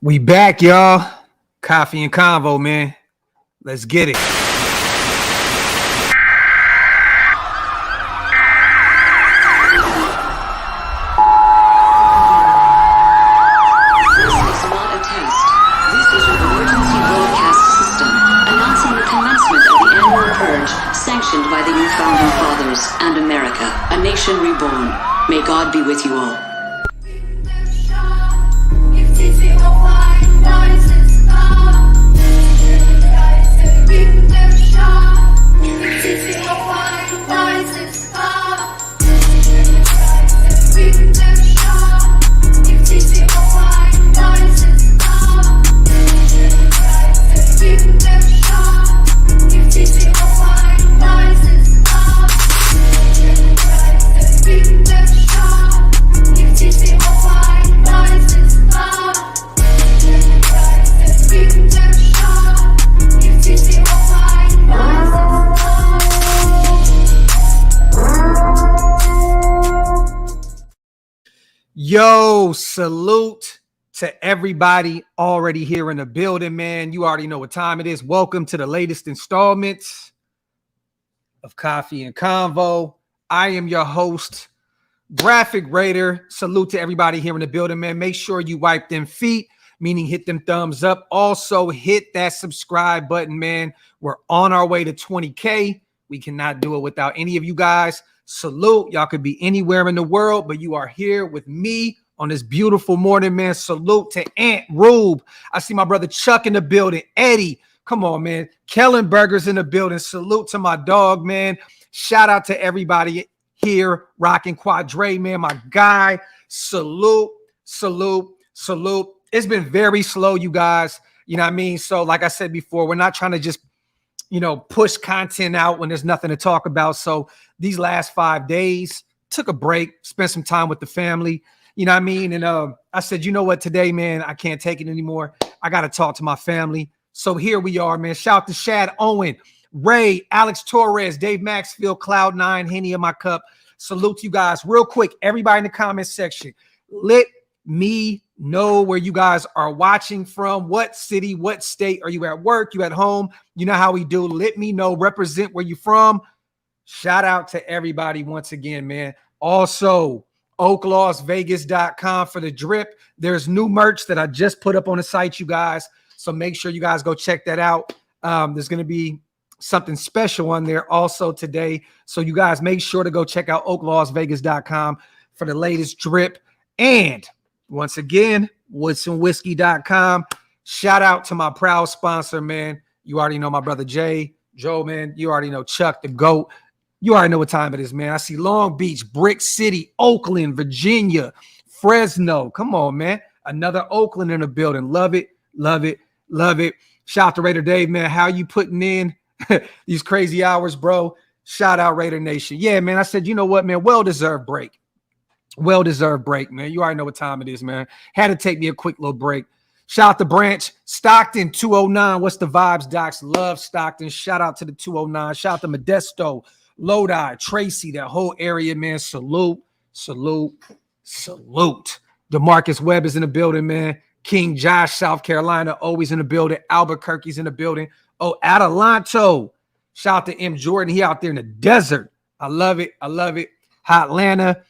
We back, y'all. Coffee and Convo, man. Let's get it. Sanctioned by the new founding fathers and America, a nation reborn. May God be with you all. Yo, salute to everybody already here in the building, man. You already know what time it is. Welcome to the latest installment of Coffee and Convo. I am your host, Graphk Raider. Salute to everybody here in the building, man. Make sure you wipe them feet, meaning hit them thumbs up. Also, hit that subscribe button, man. We're on our way to 20K. We cannot do it without any of you guys. Salute. Y'all could be anywhere in the world, but you are here with me on this beautiful morning, man. Salute to Aunt Rube. I see my brother Chuck in the building. Eddie, come on, man. Kellenberger's in the building. Salute to my dog, man. Shout out to everybody here rocking Quadre, man. My guy. Salute, salute, salute. It's been very slow, you guys. You know what I mean? So like I said before, we're not trying to just push content out when there's nothing to talk about. So these last 5 days, took a break, spent some time with the family, you know what I mean? And I said, you know what, today, man, I can't take it anymore. I got to talk to my family. So here we are, man. Shout out to Shad Owen, Ray, Alex Torres, Dave Maxfield, Cloud9, Henny in my cup. Salute to you guys. Real quick, everybody in the comment section, let me know where you guys are watching from. What city, what state? Are you at work? You at home? You know how we do. Let me know. Represent where you from. Shout out to everybody once again, man. Also, OakLosVegas.com for the drip. There's new merch that I just put up on the site, you guys. So make sure you guys go check that out. There's going to be something special on there also today. So you guys make sure to go check out OakLosVegas.com for the latest drip. And once again, woodsandwhiskey.com. Shout out to my proud sponsor, man. You already know my brother Joe, man. You already know Chuck, the GOAT. You already know what time it is, man. I see Long Beach, Brick City, Oakland, Virginia, Fresno. Come on, man. Another Oakland in the building. Love it, love it, love it. Shout out to Raider Dave, man. How you putting in these crazy hours, bro? Shout out Raider Nation. Yeah, man. I said, you know what, man? Well-deserved break. Well-deserved break, man. You already know what time it is, man. Had to take me a quick little break. Shout out to Branch, Stockton, 209. What's the vibes, Docs? Love Stockton. Shout out to the 209. Shout out to Modesto, Lodi, Tracy, that whole area, man. Salute, salute, salute. DeMarcus Webb is in the building, man. King Josh, South Carolina, always in the building. Albuquerque's in the building. Oh, Adelanto. Shout out to M. Jordan. He out there in the desert. I love it. I love it. Hotlanta.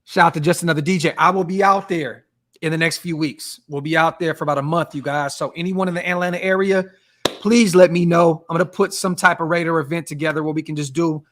Shout out to Just Another DJ. I will be out there in the next few weeks. We'll be out there for about a month, you guys. So anyone in the Atlanta area, please let me know. I'm going to put some type of Raider event together where we can just do,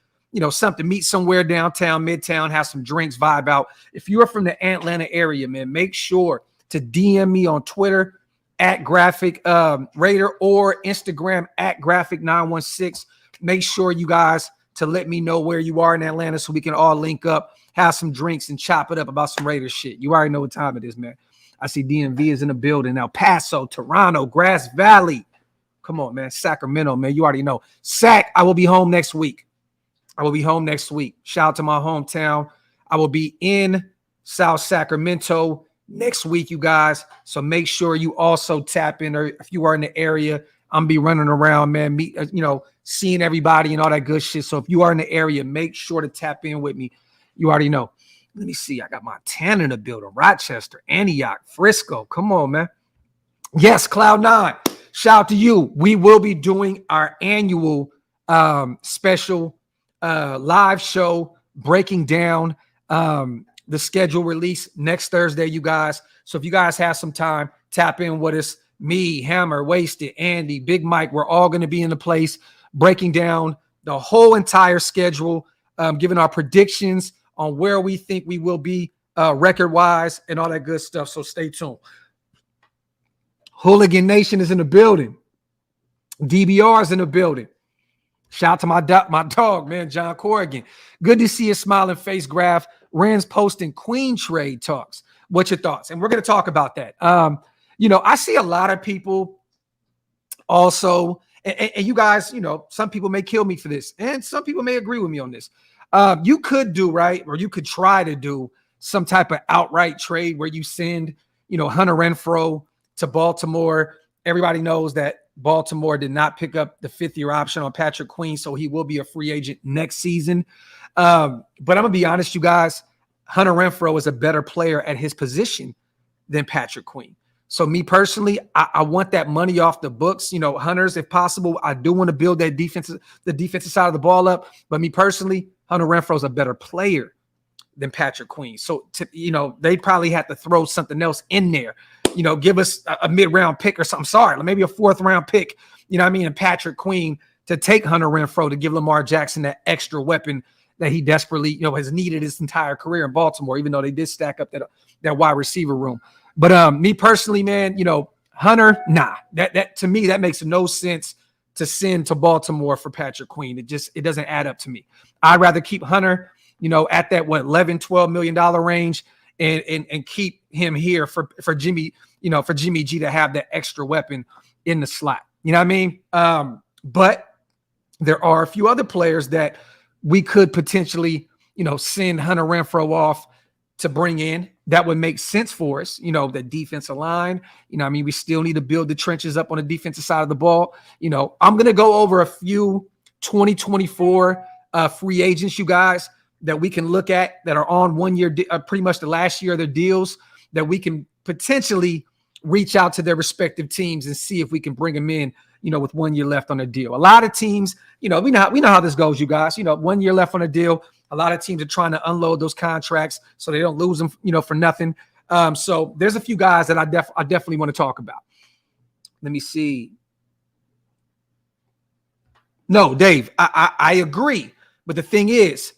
something, meet somewhere downtown, midtown, have some drinks, vibe out. If you're from the Atlanta area, man, make sure to DM me on Twitter at Graphk Raider or Instagram at Graphk916. Make sure you guys to let me know where you are in Atlanta so we can all link up, have some drinks, and chop it up about some Raider shit. You already know what time it is, man. I see DMV is in the building. El Paso, Toronto, Grass Valley. Come on, man. Sacramento, man. You already know. Sac, I will be home next week. Shout out to my hometown. I will be in South Sacramento next week, you guys. So make sure you also tap in, or if you are in the area, I'm be running around, man, meet, seeing everybody and all that good shit. So if you are in the area, make sure to tap in with me. You already know. Let me see. I got Montana in the building, Rochester, Antioch, Frisco. Come on, man. Yes, Cloud9. Shout out to you. We will be doing our annual special live show breaking down the schedule release next Thursday, you guys. So if you guys have some time, tap in with us. Me, Hammer, Wasted, Andy, Big Mike, we're all going to be in the place breaking down the whole entire schedule, giving our predictions on where we think we will be record-wise and all that good stuff. So stay tuned. Hooligan Nation is in the building. DBR is in the building. Shout out to my dog, man, John Corrigan. Good to see a smiling face, Graphk. Renz posting Queen trade talks. What's your thoughts? And we're going to talk about that. I see a lot of people also, and you guys, some people may kill me for this, and some people may agree with me on this. You could do, right, or you could try to do some type of outright trade where you send, Hunter Renfrow to Baltimore. Everybody knows that Baltimore did not pick up the 5th-year option on Patrick Queen, so he will be a free agent next season. But I'm going to be honest, you guys, Hunter Renfrow is a better player at his position than Patrick Queen. So me personally, I want that money off the books. Hunters, if possible, I do want to build that the defensive side of the ball up. But me personally, Hunter Renfrow is a better player than Patrick Queen. So, they probably have to throw something else in there. Give us a mid-round pick or something. Sorry, maybe a 4th-round pick, and Patrick Queen to take Hunter Renfrow to give Lamar Jackson that extra weapon that he desperately, has needed his entire career in Baltimore, even though they did stack up that wide receiver room. But me personally, man, Hunter, nah, that to me, that makes no sense to send to Baltimore for Patrick Queen. It doesn't add up to me. I'd rather keep Hunter, at that, $11-12 million range and keep him here for Jimmy, for Jimmy G to have that extra weapon in the slot. You know what I mean? But there are a few other players that we could potentially, send Hunter Renfrow off to bring in. That would make sense for us, the defensive line. We still need to build the trenches up on the defensive side of the ball. I'm going to go over a few 2024 free agents, you guys, that we can look at that are on 1 year, pretty much the last year of their deals, that we can potentially reach out to their respective teams and see if we can bring them in, with 1 year left on a deal. A lot of teams, we know how this goes, you guys. 1 year left on a deal. A lot of teams are trying to unload those contracts so they don't lose them, for nothing. So there's a few guys that I definitely want to talk about. Let me see. No, Dave, I agree. But the thing is,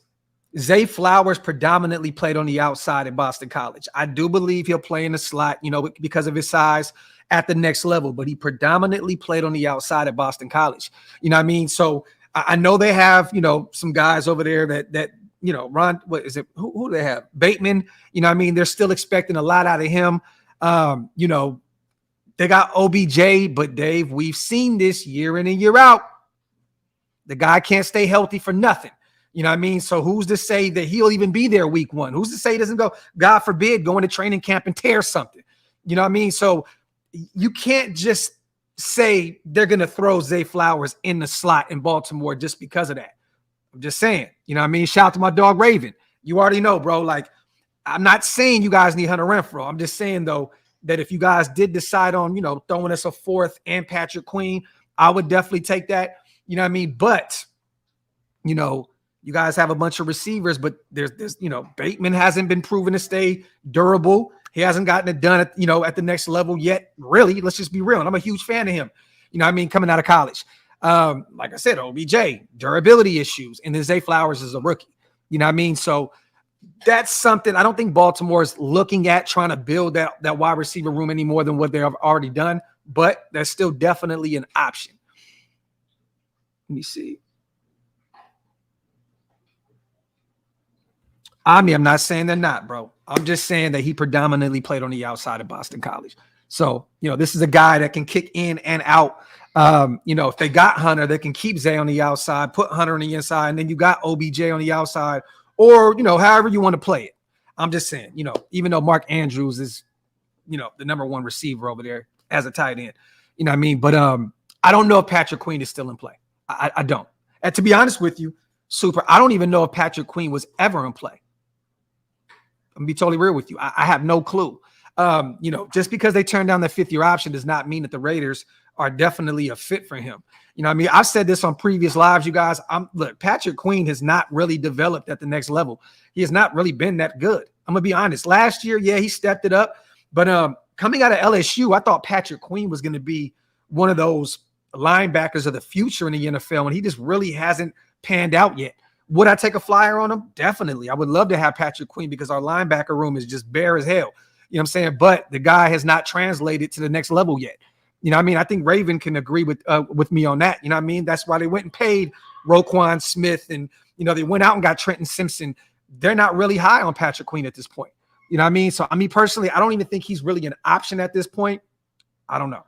Zay Flowers predominantly played on the outside at Boston College. I do believe he'll play in the slot, because of his size at the next level, but he predominantly played on the outside at Boston College. You know what I mean? So I know they have, some guys over there that Ron, what is it? Who do they have? Bateman. They're still expecting a lot out of him. They got OBJ, but Dave, we've seen this year in and year out. The guy can't stay healthy for nothing. So who's to say that he'll even be there week 1? Who's to say he doesn't go, God forbid, go into training camp and tear something? So you can't just say they're going to throw Zay Flowers in the slot in Baltimore just because of that. I'm just saying, shout out to my dog Raven. You already know, bro. Like, I'm not saying you guys need Hunter Renfrow. I'm just saying, though, that if you guys did decide on, throwing us a 4th and Patrick Queen, I would definitely take that. But, you guys have a bunch of receivers, but there's Bateman hasn't been proven to stay durable. He hasn't gotten it done at the next level yet. Really, let's just be real. And I'm a huge fan of him, coming out of college. Like I said, OBJ, durability issues, and then Zay Flowers is a rookie. So that's something I don't think Baltimore is looking at, trying to build that wide receiver room any more than what they have already done, but that's still definitely an option. Let me see. I'm not saying they're not, bro. I'm just saying that he predominantly played on the outside of Boston College. So, this is a guy that can kick in and out. If they got Hunter, they can keep Zay on the outside, put Hunter on the inside, and then you got OBJ on the outside, or, however you want to play it. I'm just saying, even though Mark Andrews is, the number 1 receiver over there as a tight end, But I don't know if Patrick Queen is still in play. I don't. And to be honest with you, I don't even know if Patrick Queen was ever in play. I'm going to be totally real with you. I have no clue. Just because they turned down the 5th-year option does not mean that the Raiders are definitely a fit for him. I've said this on previous lives, you guys. Look, Patrick Queen has not really developed at the next level. He has not really been that good. I'm gonna be honest. Last year, yeah, he stepped it up, but coming out of LSU, I thought Patrick Queen was going to be one of those linebackers of the future in the NFL, and he just really hasn't panned out yet. Would I take a flyer on him? Definitely. I would love to have Patrick Queen because our linebacker room is just bare as hell. You know what I'm saying? But the guy has not translated to the next level yet. I think Raven can agree with me on that. That's why they went and paid Roquan Smith, and they went out and got Trenton Simpson. They're not really high on Patrick Queen at this point. So personally, I don't even think he's really an option at this point. I don't know.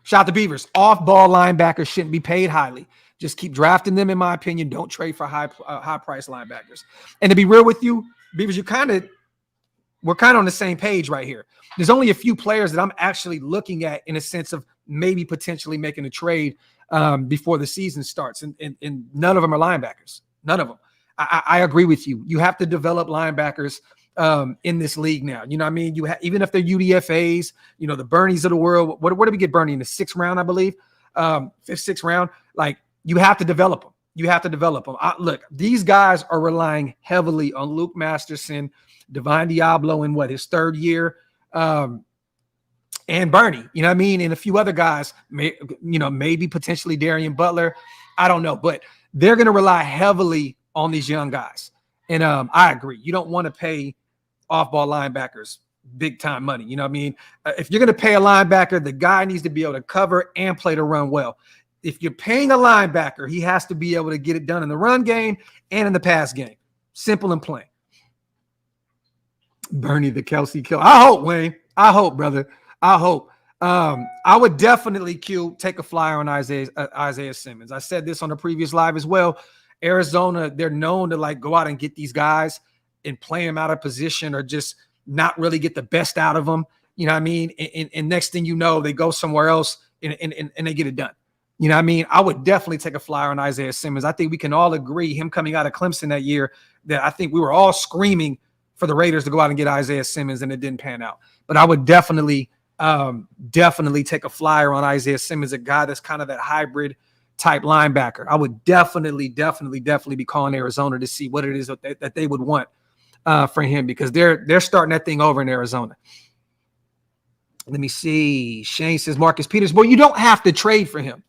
Shout out to Beavers. Off-ball linebackers shouldn't be paid highly. Just keep drafting them, in my opinion. Don't trade for high-priced linebackers. And to be real with you, Beavers, we're kind of on the same page right here. There's only a few players that I'm actually looking at in a sense of maybe potentially making a trade before the season starts, and none of them are linebackers. None of them. I agree with you. You have to develop linebackers in this league now. Even if they're UDFAs, the Bernies of the world. What did we get Bernie in the 6th round, I believe? 5th, 6th round. Like, you have to develop them. Look, these guys are relying heavily on Luke Masterson, Divine Diablo in his 3rd year, and Bernie, and a few other guys, maybe potentially Darian Butler. I don't know, but they're going to rely heavily on these young guys. And I agree. You don't want to pay off-ball linebackers big time money. If you're going to pay a linebacker, the guy needs to be able to cover and play the run well. If you're paying a linebacker, he has to be able to get it done in the run game and in the pass game. Simple and plain. Bernie the Kelsey kill. I hope, Wayne. I hope, brother. I hope. I would definitely take a flyer on Isaiah Simmons. I said this on the previous live as well. Arizona, they're known to go out and get these guys and play them out of position or just not really get the best out of them. And next thing you know, they go somewhere else and they get it done. I would definitely take a flyer on Isaiah Simmons. I think we can all agree, him coming out of Clemson that year, that I think we were all screaming for the Raiders to go out and get Isaiah Simmons, and it didn't pan out. But I would definitely take a flyer on Isaiah Simmons, a guy that's kind of that hybrid type linebacker. I would definitely be calling Arizona to see what it is that they would want for him, because they're starting that thing over in Arizona. Let me see. Shane says Marcus Peters. Well, you don't have to trade for him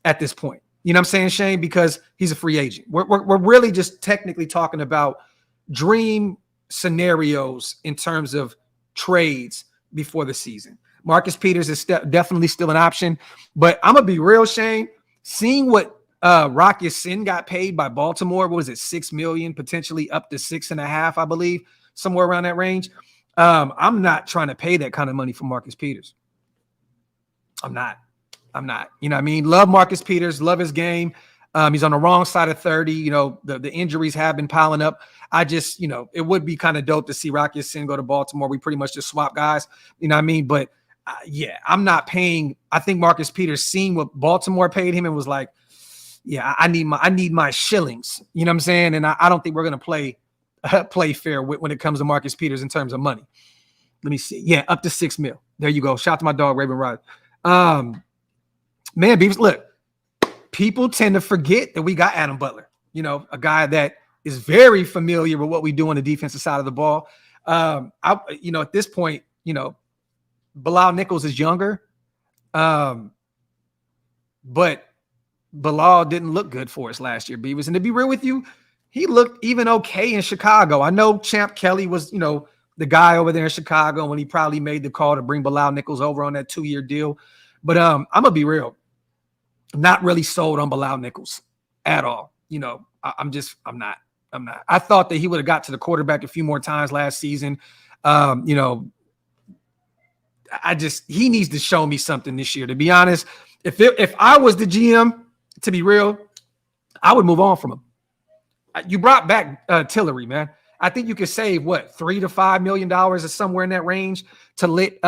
at this point. You know what I'm saying, Shane? Because he's a free agent. We're really just technically talking about dream scenarios in terms of trades before the season. Marcus Peters is definitely still an option, but I'm gonna be real, Shane. Seeing what Rocky Sin got paid by Baltimore, what was it, $6 million, potentially up to $6.5 million, I believe, somewhere around that range. I'm not trying to pay that kind of money for Marcus Peters. I'm not. Love Marcus Peters, love his game. He's on the wrong side of 30. The injuries have been piling up. I just, it would be kind of dope to see Rocky Sin go to Baltimore. We pretty much just swap guys. But yeah, I'm not paying. I think Marcus Peters seeing what Baltimore paid him and was like, yeah, I need my shillings. You know what I'm saying? And I don't think we're going to play fair when it comes to Marcus Peters in terms of money. Let me see. Yeah, up to $6 million. There you go. Shout out to my dog, Raven Rod. Man, Beavers, look, people tend to forget that we got Adam Butler, a guy that is very familiar with what we do on the defensive side of the ball. At this point, Bilal Nichols is younger, but Bilal didn't look good for us last year, Beavers. And to be real with you, he looked even okay in Chicago. I know Champ Kelly was, the guy over there in Chicago when he probably made the call to bring Bilal Nichols over on that 2-year deal. But I'm going to be real. I'm not really sold on Bilal Nichols at all. I'm not. I thought that he would have got to the quarterback a few more times last season. He needs to show me something this year. To be honest, if I was the GM, to be real, I would move on from him. You brought back Tillery, man. I think you could save what, $3 to $5 million or somewhere in that range to let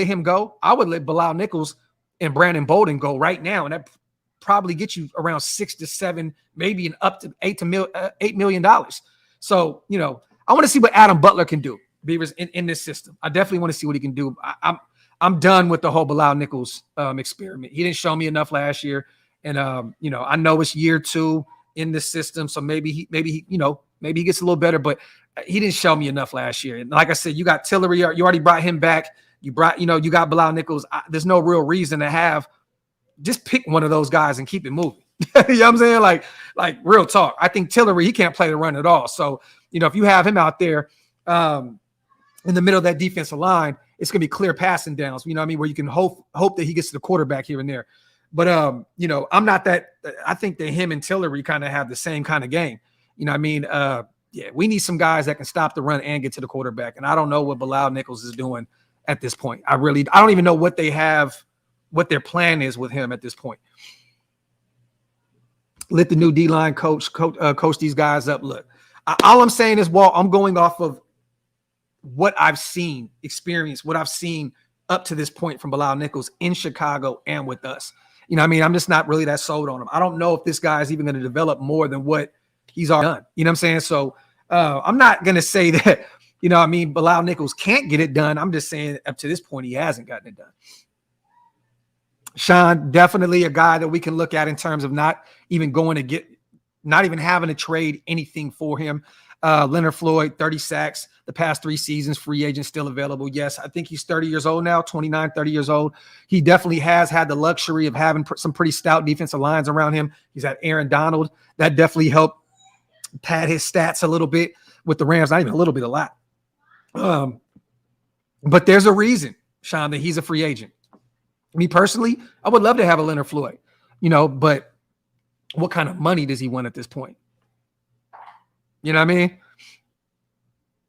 him go. I would let Bilal Nichols and Brandon Bolden go right now, and that probably get you around 6 to 7, maybe up to $8 million. So, I want to see what Adam Butler can do. Beavers in this system. I definitely want to see what he can do. I'm done with the whole Bilal Nichols experiment. He didn't show me enough last year, and I know it's year 2 in the system, so maybe he gets a little better, but he didn't show me enough last year. And like I said, you got Tillery, you already brought him back. You got Bilal Nichols. There's no real reason to just pick one of those guys and keep it moving. You know what I'm saying? Like real talk. I think Tillery, he can't play the run at all. So, if you have him out there in the middle of that defensive line, it's going to be clear passing downs, you know what I mean, where you can hope that he gets to the quarterback here and there. But, I'm not that – I think that him and Tillery kind of have the same kind of game. You know what I mean? We need some guys that can stop the run and get to the quarterback. And I don't know what Bilal Nichols is doing at this point. I don't even know what they have, what their plan is with him at this point. Let the new D-line coach these guys up. Look, all I'm saying is, I'm going off of what I've seen, what I've seen up to this point from Bilal Nichols in Chicago and with us. You know what I mean? I'm just not really that sold on him. I don't know if this guy is even going to develop more than what he's already done. You know what I'm saying? So I'm not going to say that, Bilal Nichols can't get it done. I'm just saying up to this point, he hasn't gotten it done. Sean, definitely a guy that we can look at in terms of not even having to trade anything for him. Leonard Floyd, 30 sacks the past 3 seasons, free agent, still available. Yes, I think he's 30 years old now, 29, 30 years old. He definitely has had the luxury of having some pretty stout defensive lines around him. He's had Aaron Donald. That definitely helped pad his stats a little bit with the Rams, not even a little bit, a lot. But there's a reason, Sean, that he's a free agent. Me personally, I would love to have a Leonard Floyd, but what kind of money does he want at this point? You know what I mean?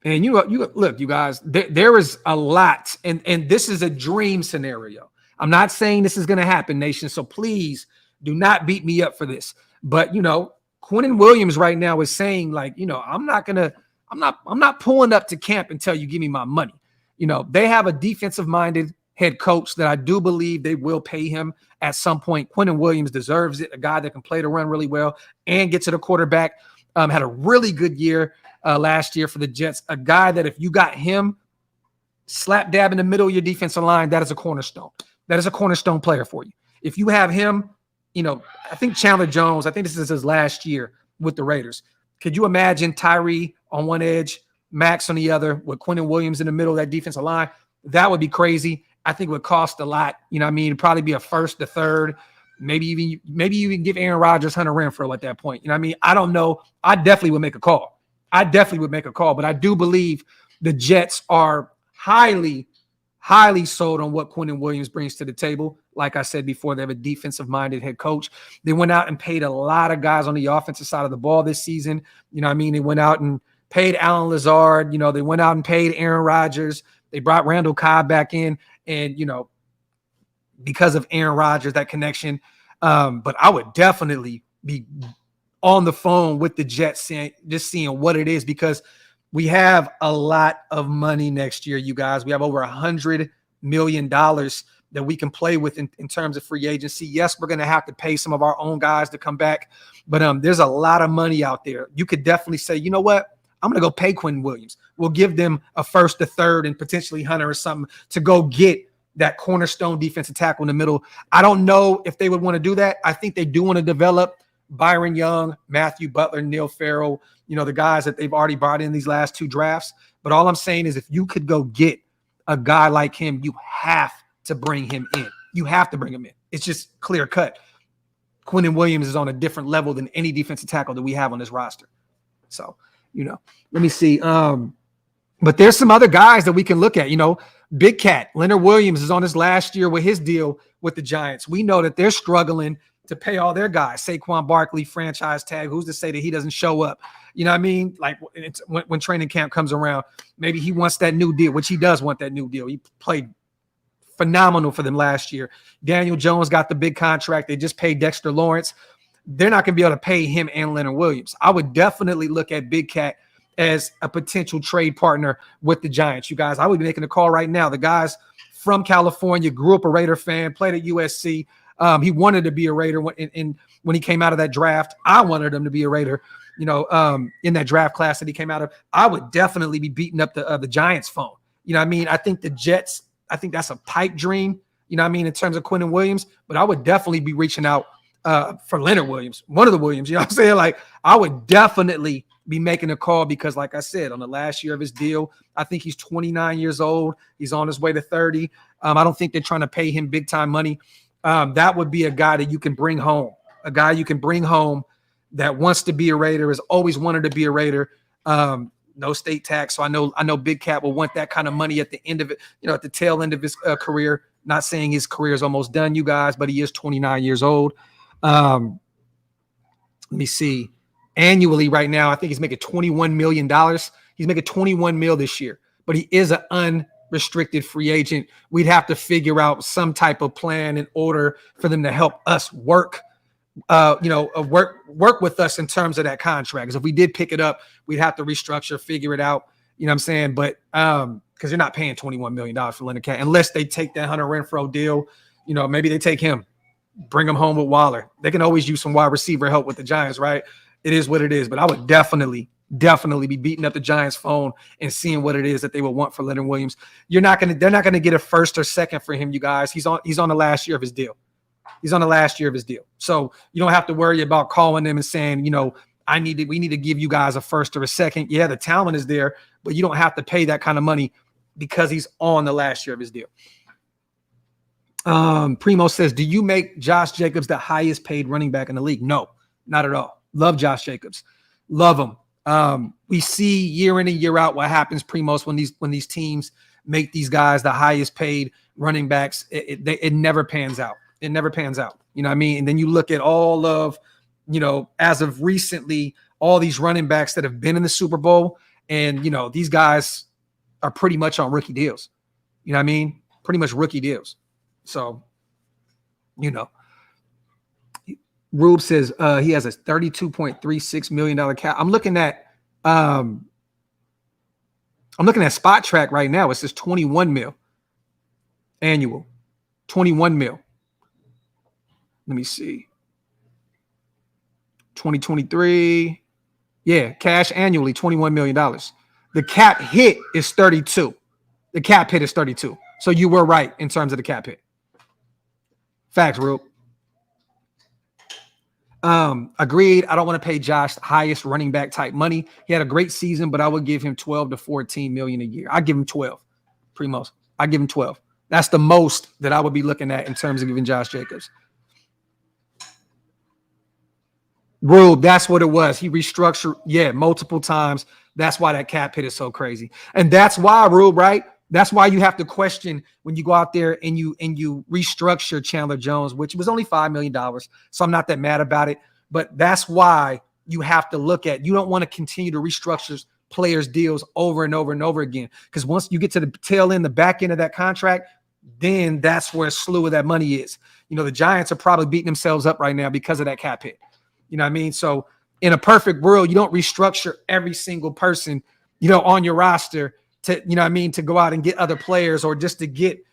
And you look, you guys, there is a lot, and this is a dream scenario. I'm not saying this is going to happen, nation. So please do not beat me up for this. But Quinnen Williams right now is saying, like, I'm not pulling up to camp until you give me my money. They have a defensive-minded head coach that I do believe they will pay him at some point. Quinnen Williams deserves it. A guy that can play the run really well and get to the quarterback. Had a really good year last year for the Jets. A guy that if you got him slap dab in the middle of your defensive line, that is a cornerstone. That is a cornerstone player for you. If you have him, I think Chandler Jones, I think this is his last year with the Raiders. Could you imagine Tyree on one edge, Max on the other, with Quinnen Williams in the middle of that defensive line? That would be crazy. I think it would cost a lot. It'd probably be a first, a third. Maybe you can give Aaron Rodgers Hunter Renfrow at that point. I don't know. I definitely would make a call. But I do believe the Jets are highly, highly sold on what Quinnen Williams brings to the table. Like I said before, they have a defensive-minded head coach. They went out and paid a lot of guys on the offensive side of the ball this season. They went out and paid Alan Lazard. They went out and paid Aaron Rodgers. They brought Randall Cobb back in. And, because of Aaron Rodgers, that connection. But I would definitely be on the phone with the Jets, seeing what it is, because we have a lot of money next year, you guys. We have over $100 million that we can play with in terms of free agency. Yes, we're going to have to pay some of our own guys to come back, but there's a lot of money out there. You could definitely say, you know what? I'm going to go pay Quinnen Williams. We'll give them a first, a third, and potentially Hunter or something to go get that cornerstone defensive tackle in the middle. I don't know if they would want to do that. I think they do want to develop Byron Young, Matthew Butler, Neil Farrell, the guys that they've already brought in these last 2 drafts. But all I'm saying is if you could go get a guy like him, you have to bring him in. You have to bring him in. It's just clear cut. Quinnen Williams is on a different level than any defensive tackle that we have on this roster. So, let me see. But there's some other guys that we can look at, Big Cat, Leonard Williams is on his last year with his deal with the Giants. We know that they're struggling to pay all their guys. Saquon Barkley, franchise tag. Who's to say that he doesn't show up? You know what I mean? Like when training camp comes around, maybe he wants that new deal, which he does want that new deal. He played phenomenal for them last year. Daniel Jones got the big contract. They just paid Dexter Lawrence. They're not going to be able to pay him and Leonard Williams. I would definitely look at Big Cat as a potential trade partner with the Giants. You guys, I would be making a call right now. The guys from California, grew up a Raider fan, played at USC. He wanted to be a Raider when he came out of that draft. I wanted him to be a Raider, in that draft class that he came out of. I would definitely be beating up the Giants phone. You know what I mean? I think the Jets, I think that's a pipe dream, you know what I mean, in terms of Quinnen Williams, but I would definitely be reaching out for Leonard Williams, one of the Williams, you know what I'm saying? Like, I would definitely be making a call because, like I said, on the last year of his deal, I think he's 29 years old. He's on his way to 30. I don't think they're trying to pay him big time money. That would be a guy that you can bring home, that wants to be a Raider, has always wanted to be a Raider. No state tax. So I know Big Cat will want that kind of money at the end of it, at the tail end of his career. Not saying his career is almost done, you guys, but he is 29 years old. Let me see. Annually right now, I think he's making $21 million. He's making $21 million this year, but he is an unrestricted free agent. We'd have to figure out some type of plan in order for them to help us work with us in terms of that contract. Because if we did pick it up, we'd have to restructure, figure it out. You know what I'm saying? But because you're not paying $21 million for Leonard Cat unless they take that Hunter Renfrow deal. Maybe they take him, bring him home with Waller. They can always use some wide receiver help with the Giants, right? It is what it is. But I would definitely be beating up the Giants phone and seeing what it is that they would want for Leonard Williams. They're not gonna get a first or second for him, you guys. He's on the last year of his deal. So you don't have to worry about calling them and saying, we need to give you guys a first or a second. Yeah, the talent is there, but you don't have to pay that kind of money because he's on the last year of his deal. Primo says, do you make Josh Jacobs the highest paid running back in the league? No, not at all. Love Josh Jacobs. Love him. We see year in and year out what happens, Primos, when these teams make these guys the highest paid running backs. It never pans out. It never pans out. You know what I mean? And then you look at all of, as of recently, all these running backs that have been in the Super Bowl, and, these guys are pretty much on rookie deals. You know what I mean? Pretty much rookie deals. So, Rube says he has a $32.36 million cap. I'm looking at Spot Track right now. It says 21 mil annual. 21 mil. Let me see. 2023. Yeah, cash annually, $21 million. The cap hit is 32. The cap hit is 32. So you were right in terms of the cap hit. Facts, Rube. Agreed. I don't want to pay Josh the highest running back type money. He had a great season, but I would give him 12 to 14 million a year. I give him 12. Primos. I give him 12. That's the most that I would be looking at in terms of giving Josh Jacobs. Rube, that's what it was. He restructured, multiple times. That's why that cap hit is so crazy. And that's why, Rube, right? That's why you have to question when you go out there and you restructure Chandler Jones, which was only $5 million. So I'm not that mad about it. But that's why you have to look at, you don't want to continue to restructure players' deals over and over and over again. Because once you get to the tail end, the back end of that contract, then that's where a slew of that money is. The Giants are probably beating themselves up right now because of that cap hit. You know what I mean? So in a perfect world, you don't restructure every single person, on your roster to, to go out and get other players or just to get,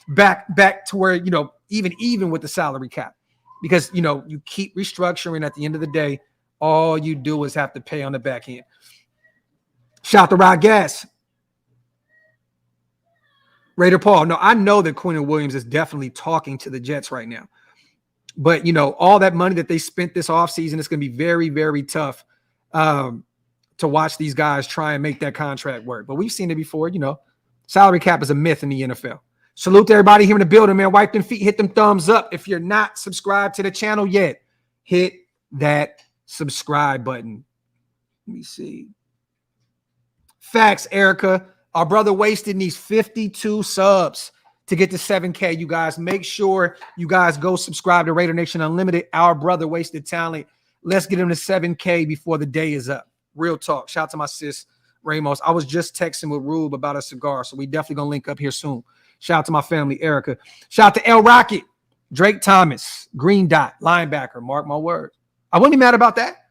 back to where, even with the salary cap, because, you keep restructuring. At the end of the day, all you do is have to pay on the back end. Shout to Rod Gas. Raider Paul. No, I know that Quinnen Williams is definitely talking to the Jets right now. But, all that money that they spent this offseason, it's going to be very, very tough to watch these guys try and make that contract work. But we've seen it before, salary cap is a myth in the NFL. Salute to everybody here in the building, man. Wipe them feet, hit them thumbs up. If you're not subscribed to the channel yet, hit that subscribe button. Let me see. Facts, Erica. Our brother Wasted needs 52 subs to get to 7K, you guys. Make sure you guys go subscribe to Raider Nation Unlimited. Our brother Wasted Talent. Let's get him to 7K before the day is up. Real talk. Shout out to my sis, Ramos. I was just texting with Rube about a cigar, so we definitely going to link up here soon. Shout out to my family, Erica. Shout out to L Rocket, Drake Thomas, Green Dot, linebacker. Mark my word. I wouldn't be mad about that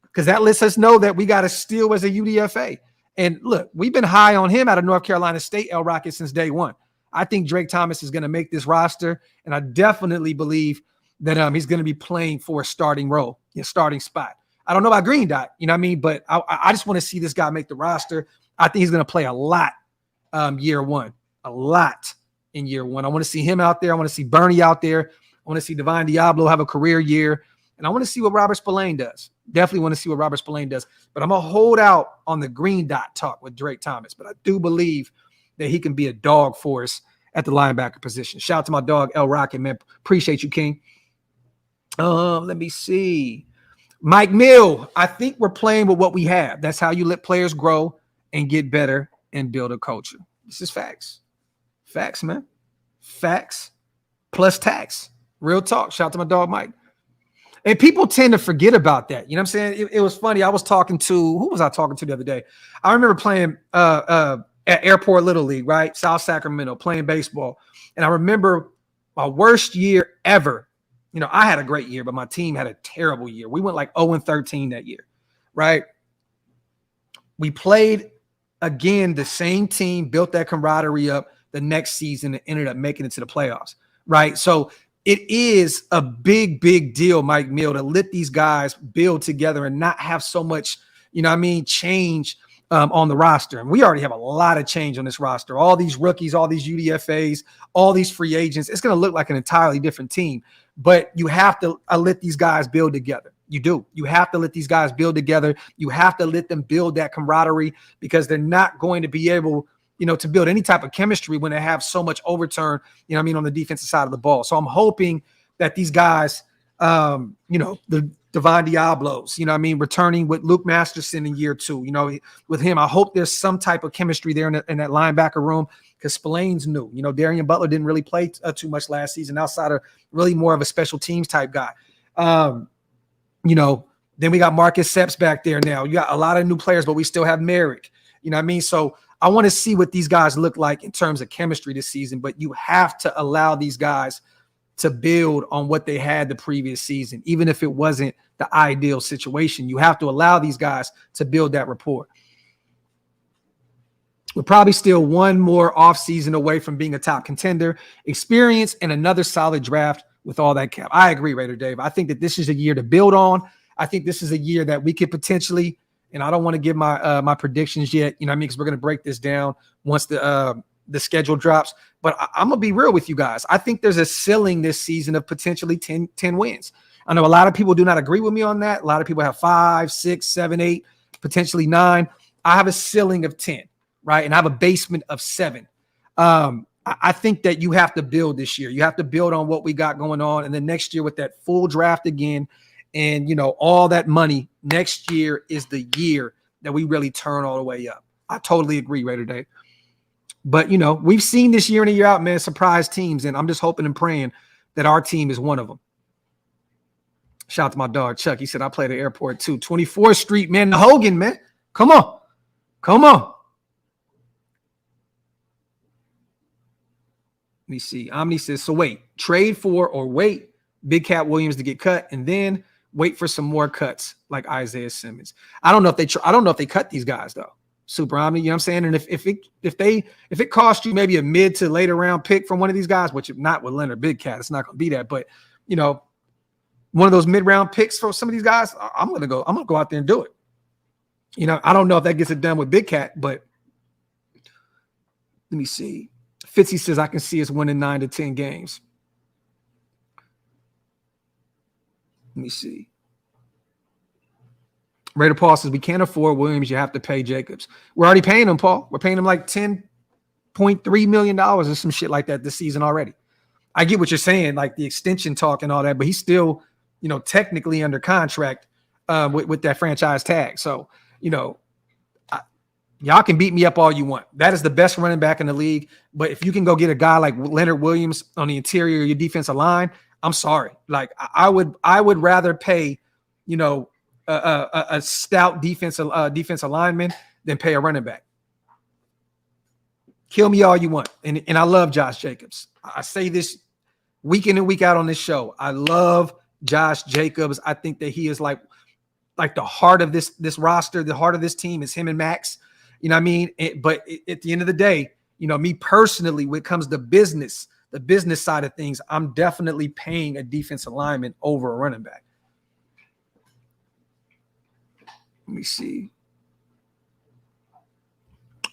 because that lets us know that we got a steal as a UDFA. And look, we've been high on him out of North Carolina State, L Rocket, since day one. I think Drake Thomas is going to make this roster, and I definitely believe that he's going to be playing for a starting role, starting spot. I don't know about Green Dot, you know what I mean? But I just want to see this guy make the roster. I think he's going to play a lot year one, a lot in year one. I want to see him out there. I want to see Bernie out there. I want to see Divine Diablo have a career year. And I want to see what Robert Spillane does. Definitely want to see what Robert Spillane does. But I'm going to hold out on the Green Dot talk with Drake Thomas. But I do believe that he can be a dog for us at the linebacker position. Shout out to my dog, El Rocket, man. Appreciate you, King. Let me see. Mike Mill, I think we're playing with what we have. That's how you let players grow and get better and build a culture. This is facts. Facts, man. Facts plus tax. Real talk. Shout out to my dog, Mike. And people tend to forget about that. You know what I'm saying? It was funny. I was talking to, who was I talking to the other day? I remember playing at Airport Little League, right? South Sacramento, playing baseball. And I remember my worst year ever. You know, I had a great year, but my team had a terrible year. We went like 0-13 that year, right? We played again, the same team, built that camaraderie up the next season and ended up making it to the playoffs, right? So it is a big, big deal, Mike Mill, to let these guys build together and not have so much, you know what I mean, change on the roster. And we already have a lot of change on this roster. All these rookies, all these UDFAs, all these free agents. It's going to look like an entirely different team. But you have to let these guys build together. You do. You have to let these guys build together. You have to let them build that camaraderie, because they're not going to be able, you know, to build any type of chemistry when they have so much overturn, you know what I mean, on the defensive side of the ball. So I'm hoping that these guys, you know, the Divine Diablos, you know what I mean, returning with Luke Masterson in year 2, you know, with him, I hope there's some type of chemistry there in that linebacker room, because Spillane's new. You know, Darian Butler didn't really play too much last season outside of really more of a special teams type guy. You know, then we got Marcus Sepps back there now. You got a lot of new players, but we still have Merrick. You know what I mean? So I want to see what these guys look like in terms of chemistry this season, but you have to allow these guys to build on what they had the previous season, even if it wasn't the ideal situation. You have to allow these guys to build that rapport. We're probably still one more offseason away from being a top contender, experience, and another solid draft with all that cap. I agree, Raider Dave. I think that this is a year to build on. I think this is a year that we could potentially, and I don't want to give my my predictions yet, you know what I mean, because we're going to break this down once the schedule drops. But I'm going to be real with you guys. I think there's a ceiling this season of potentially 10 wins. I know a lot of people do not agree with me on that. A lot of people have 5, 6, 7, 8, potentially 9. I have a ceiling of 10, right? And I have a basement of 7. I think that you have to build this year. You have to build on what we got going on. And then next year with that full draft again and, you know, all that money, next year is the year that we really turn all the way up. I totally agree, Raider Dave. But, you know, we've seen this year in and year out, man, surprise teams. And I'm just hoping and praying that our team is one of them. Shout out to my dog, Chuck. He said, I played at Airport too. 24th Street, man. Hogan, man. Come on. Come on. Let me see. Omni says, so wait, trade for or wait Big Cat Williams to get cut and then wait for some more cuts like Isaiah Simmons. I don't know if they cut these guys though. Super Omni, you know what I'm saying? And if it cost you maybe a mid to later round pick from one of these guys, which if not with Leonard Big Cat, it's not going to be that. But you know, one of those mid round picks for some of these guys, I'm gonna go out there and do it. You know, I don't know if that gets it done with Big Cat, but let me see. Fitzy says I can see us winning 9 to 10 games. Let me see. Raider Paul says we can't afford Williams. You have to pay Jacobs. We're already paying him, Paul. We're paying him like $10.3 million or some shit like that this season already. I get what you're saying, like the extension talk and all that, but he's still, you know, technically under contract with that franchise tag. So, you know, y'all can beat me up all you want. That is the best running back in the league. But if you can go get a guy like Leonard Williams on the interior of your defensive line, I'm sorry. Like I would rather pay, you know, a stout defensive lineman than pay a running back. Kill me all you want. And I love Josh Jacobs. I say this week in and week out on this show. I love Josh Jacobs. I think that he is like the heart of this roster. The heart of this team is him and Max. You know what I mean? But at the end of the day, Me personally, when it comes to business, the business side of things, I'm definitely paying a defensive lineman over a running back. Let me see.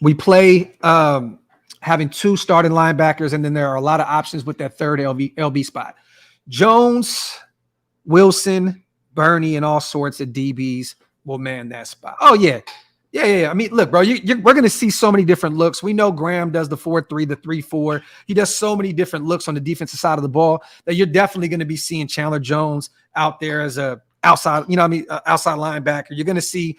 We play having 2 starting linebackers, and then there are a lot of options with that third LB spot. Jones, Wilson, Bernie, and all sorts of DBs will man that spot. Oh, yeah. I mean, look, bro, we're going to see so many different looks. We know Graham does the 4-3, the 3-4. He does so many different looks on the defensive side of the ball that you're definitely going to be seeing Chandler Jones out there as a outside, outside linebacker. You're going to see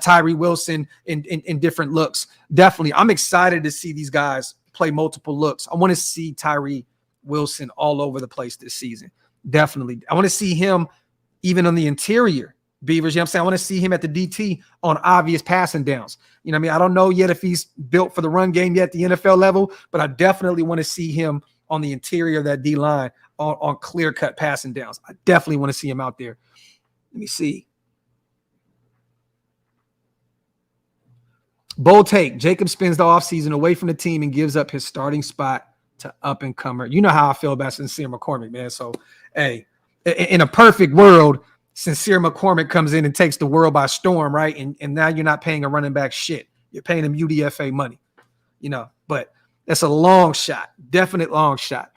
Tyree Wilson in different looks. Definitely. I'm excited to see these guys play multiple looks. I want to see Tyree Wilson all over the place this season. Definitely. I want to see him even on the interior, Beavers. You know what I'm saying? I want to see him at the DT on obvious passing downs. You know what I mean? I don't know yet if he's built for the run game yet at the NFL level, but I definitely want to see him on the interior of that D line on clear-cut passing downs. I definitely want to see him out there. Let me see. Bold take. Jacob spends the offseason away from the team and gives up his starting spot to up-and-comer. You know how I feel about Sincere McCormick, man. So, hey, in a perfect world, Sincere McCormick comes in and takes the world by storm, right? And now you're not paying a running back shit. You're paying him UDFA money, but that's a long shot. Definite long shot.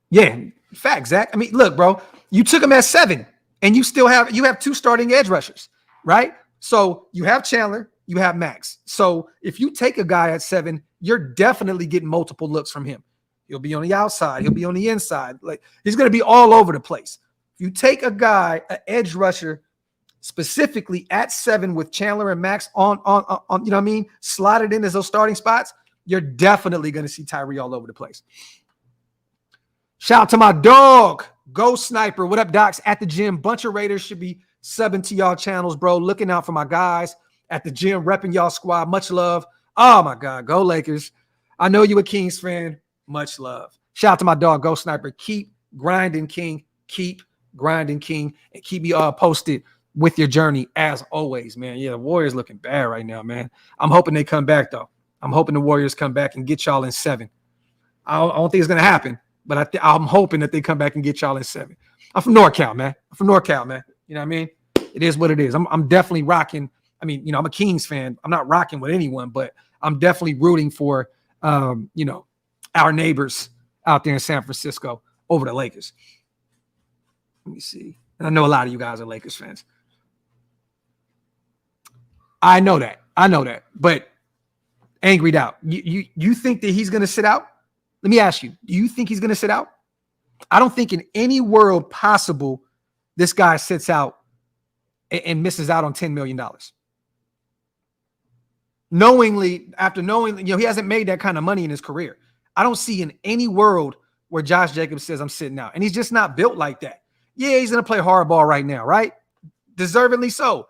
Yeah, fact, Zach. I mean, look, bro, you took him at 7 and you have 2 starting edge rushers, right? So you have Chandler, you have Max. So if you take a guy at 7, you're definitely getting multiple looks from him. He'll be on the outside. He'll be on the inside. Like, he's going to be all over the place. If you take a guy, an edge rusher, specifically at 7 with Chandler and Max on you know what I mean, slotted in as those starting spots, you're definitely going to see Tyree all over the place. Shout out to my dog, Ghost Sniper. What up, Docs? At the gym. Bunch of Raiders should be subbing to y'all channels, bro. Looking out for my guys at the gym, repping y'all squad. Much love. Oh, my God. Go Lakers. I know you a Kings fan. Much love. Shout out to my dog, Ghost Sniper. Keep grinding, King. Keep grinding, King. And keep me posted with your journey as always, man. Yeah, the Warriors looking bad right now, man. I'm hoping they come back, though. I'm hoping the Warriors come back and get y'all in 7. I don't think it's going to happen, but I'm hoping that they come back and get y'all in 7. I'm from NorCal, man. You know what I mean? It is what it is. I'm definitely rocking. I mean, I'm a Kings fan. I'm not rocking with anyone, but I'm definitely rooting for, our neighbors out there in San Francisco over the Lakers. Let me see. And I know a lot of you guys are Lakers fans. I know that. But angried out. You think that he's going to sit out? Let me ask you, do you think he's going to sit out? I don't think in any world possible this guy sits out and misses out on $10 million. After knowing, he hasn't made that kind of money in his career. I don't see in any world where Josh Jacobs says I'm sitting out. And he's just not built like that. Yeah, he's going to play hardball right now, right? Deservedly so.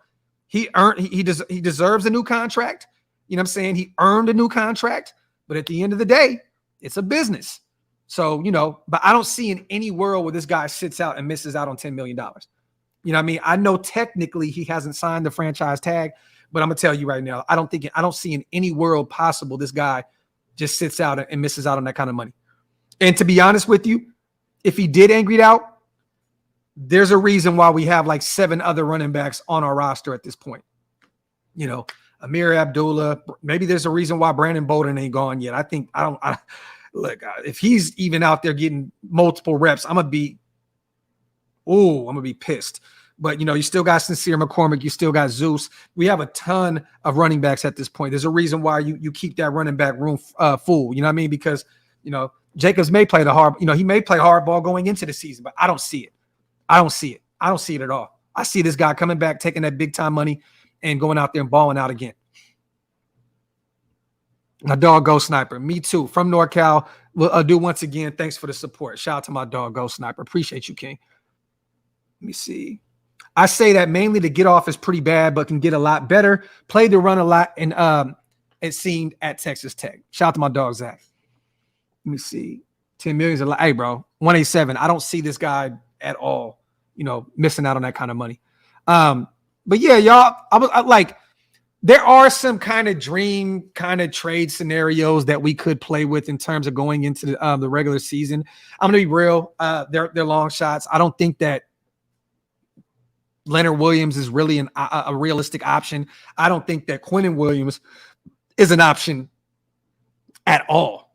He deserves a new contract. You know what I'm saying? He earned a new contract. But at the end of the day, it's a business. So, but I don't see in any world where this guy sits out and misses out on $10 million. You know what I mean? I know technically he hasn't signed the franchise tag, but I'm going to tell you right now, I don't see in any world possible this guy just sits out and misses out on that kind of money. And to be honest with you, if he did angry out, there's a reason why we have like 7 other running backs on our roster at this point. Amir Abdullah, maybe there's a reason why Brandon Bolden ain't gone yet. Look, if he's even out there getting multiple reps, I'm going to be pissed. But, you still got Sincere McCormick. You still got Zeus. We have a ton of running backs at this point. There's a reason why you keep that running back room full. You know what I mean? Because, Jacobs may play he may play hardball going into the season, but I don't see it. I don't see it at all. I see this guy coming back, taking that big time money and going out there and balling out again. My dog, Ghost Sniper. Me too. From NorCal. We'll do once again. Thanks for the support. Shout out to my dog, Ghost Sniper. Appreciate you, King. Let me see. I say that mainly the get off is pretty bad, but can get a lot better. Played the run a lot, and it seemed at Texas Tech. Shout out to my dog, Zach. Let me see. 10 million is a lot. Hey, bro, 187. I don't see this guy at all, missing out on that kind of money. But yeah, y'all, I like there are some kind of dream kind of trade scenarios that we could play with in terms of going into the regular season. I'm going to be real. They're long shots. I don't think that Leonard Williams is really a realistic option. I don't think that Quinnen Williams is an option at all.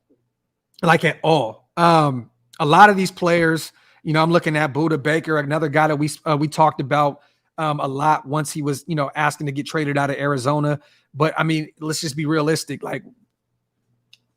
Like at all. A lot of these players, you know, I'm looking at Budda Baker, another guy that we talked about a lot once he was, you know, asking to get traded out of Arizona. But I mean, let's just be realistic. Like,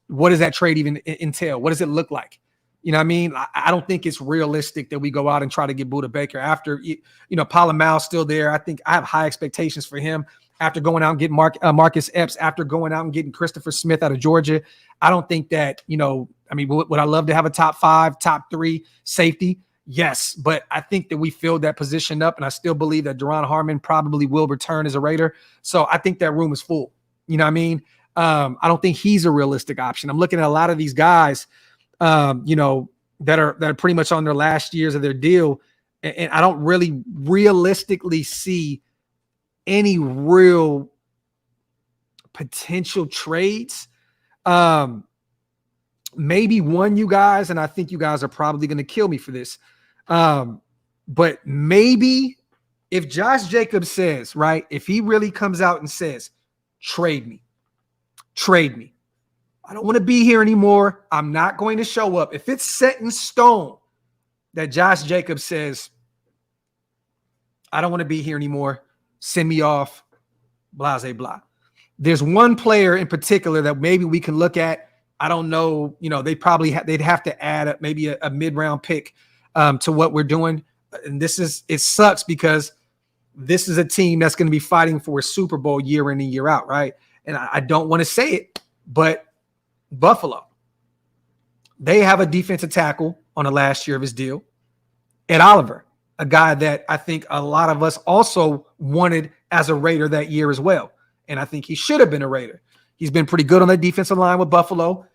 what does that trade even entail? What does it look like? You know what I mean? I don't think it's realistic that we go out and try to get Budda Baker after, you know, Palomalu's still there. I think I have high expectations for him after going out and getting Marcus Epps, after going out and getting Christopher Smith out of Georgia. I don't think that, you know, I mean, would I love to have a top 5, top 3 safety? Yes, but I think that we filled that position up, and I still believe that Deron Harmon probably will return as a Raider. So I think that room is full. You know what I mean? I don't think he's a realistic option. I'm looking at a lot of these guys, you know, that are pretty much on their last years of their deal, and I don't really realistically see any real potential trades. Maybe one, you guys, and I think you guys are probably going to kill me for this. But maybe if Josh Jacobs says, right, if he really comes out and says, trade me. I don't want to be here anymore. I'm not going to show up. If it's set in stone that Josh Jacobs says, I don't want to be here anymore, send me off, blah, blah, blah. There's one player in particular that maybe we can look at. I don't know, you know, they'd have to add maybe a mid-round pick to what we're doing. And it sucks because this is a team that's going to be fighting for a Super Bowl year in and year out, right? And I don't want to say it, but Buffalo, they have a defensive tackle on the last year of his deal. Ed Oliver, a guy that I think a lot of us also wanted as a Raider that year as well. And I think he should have been a Raider. He's been pretty good on the defensive line with Buffalo.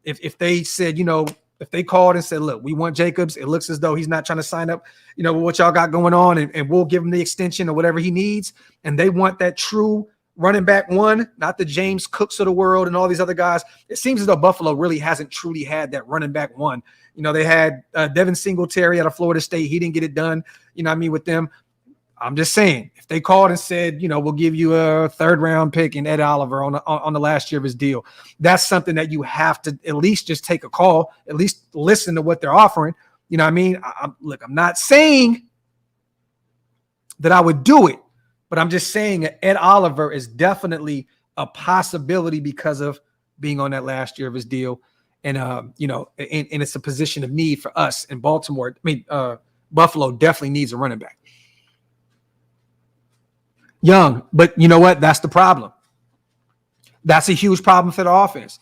If they said, you know, if they called and said, look, we want Jacobs, it looks as though he's not trying to sign up, you know, what y'all got going on, and we'll give him the extension or whatever he needs. And they want that true running back one, not the James Cooks of the world and all these other guys. It seems as though Buffalo really hasn't truly had that running back one. You know, they had Devin Singletary out of Florida State. He didn't get it done, you know what I mean, with them. I'm just saying, if they called and said, you know, we'll give you a 3rd-round pick in Ed Oliver on the last year of his deal, that's something that you have to at least just take a call, at least listen to what they're offering. You know what I mean? Look, I'm not saying that I would do it, but I'm just saying that Ed Oliver is definitely a possibility because of being on that last year of his deal. And, you know, and it's a position of need for us in Baltimore. I mean, Buffalo definitely needs a running back. Young, but you know what? That's the problem. That's a huge problem for the offense.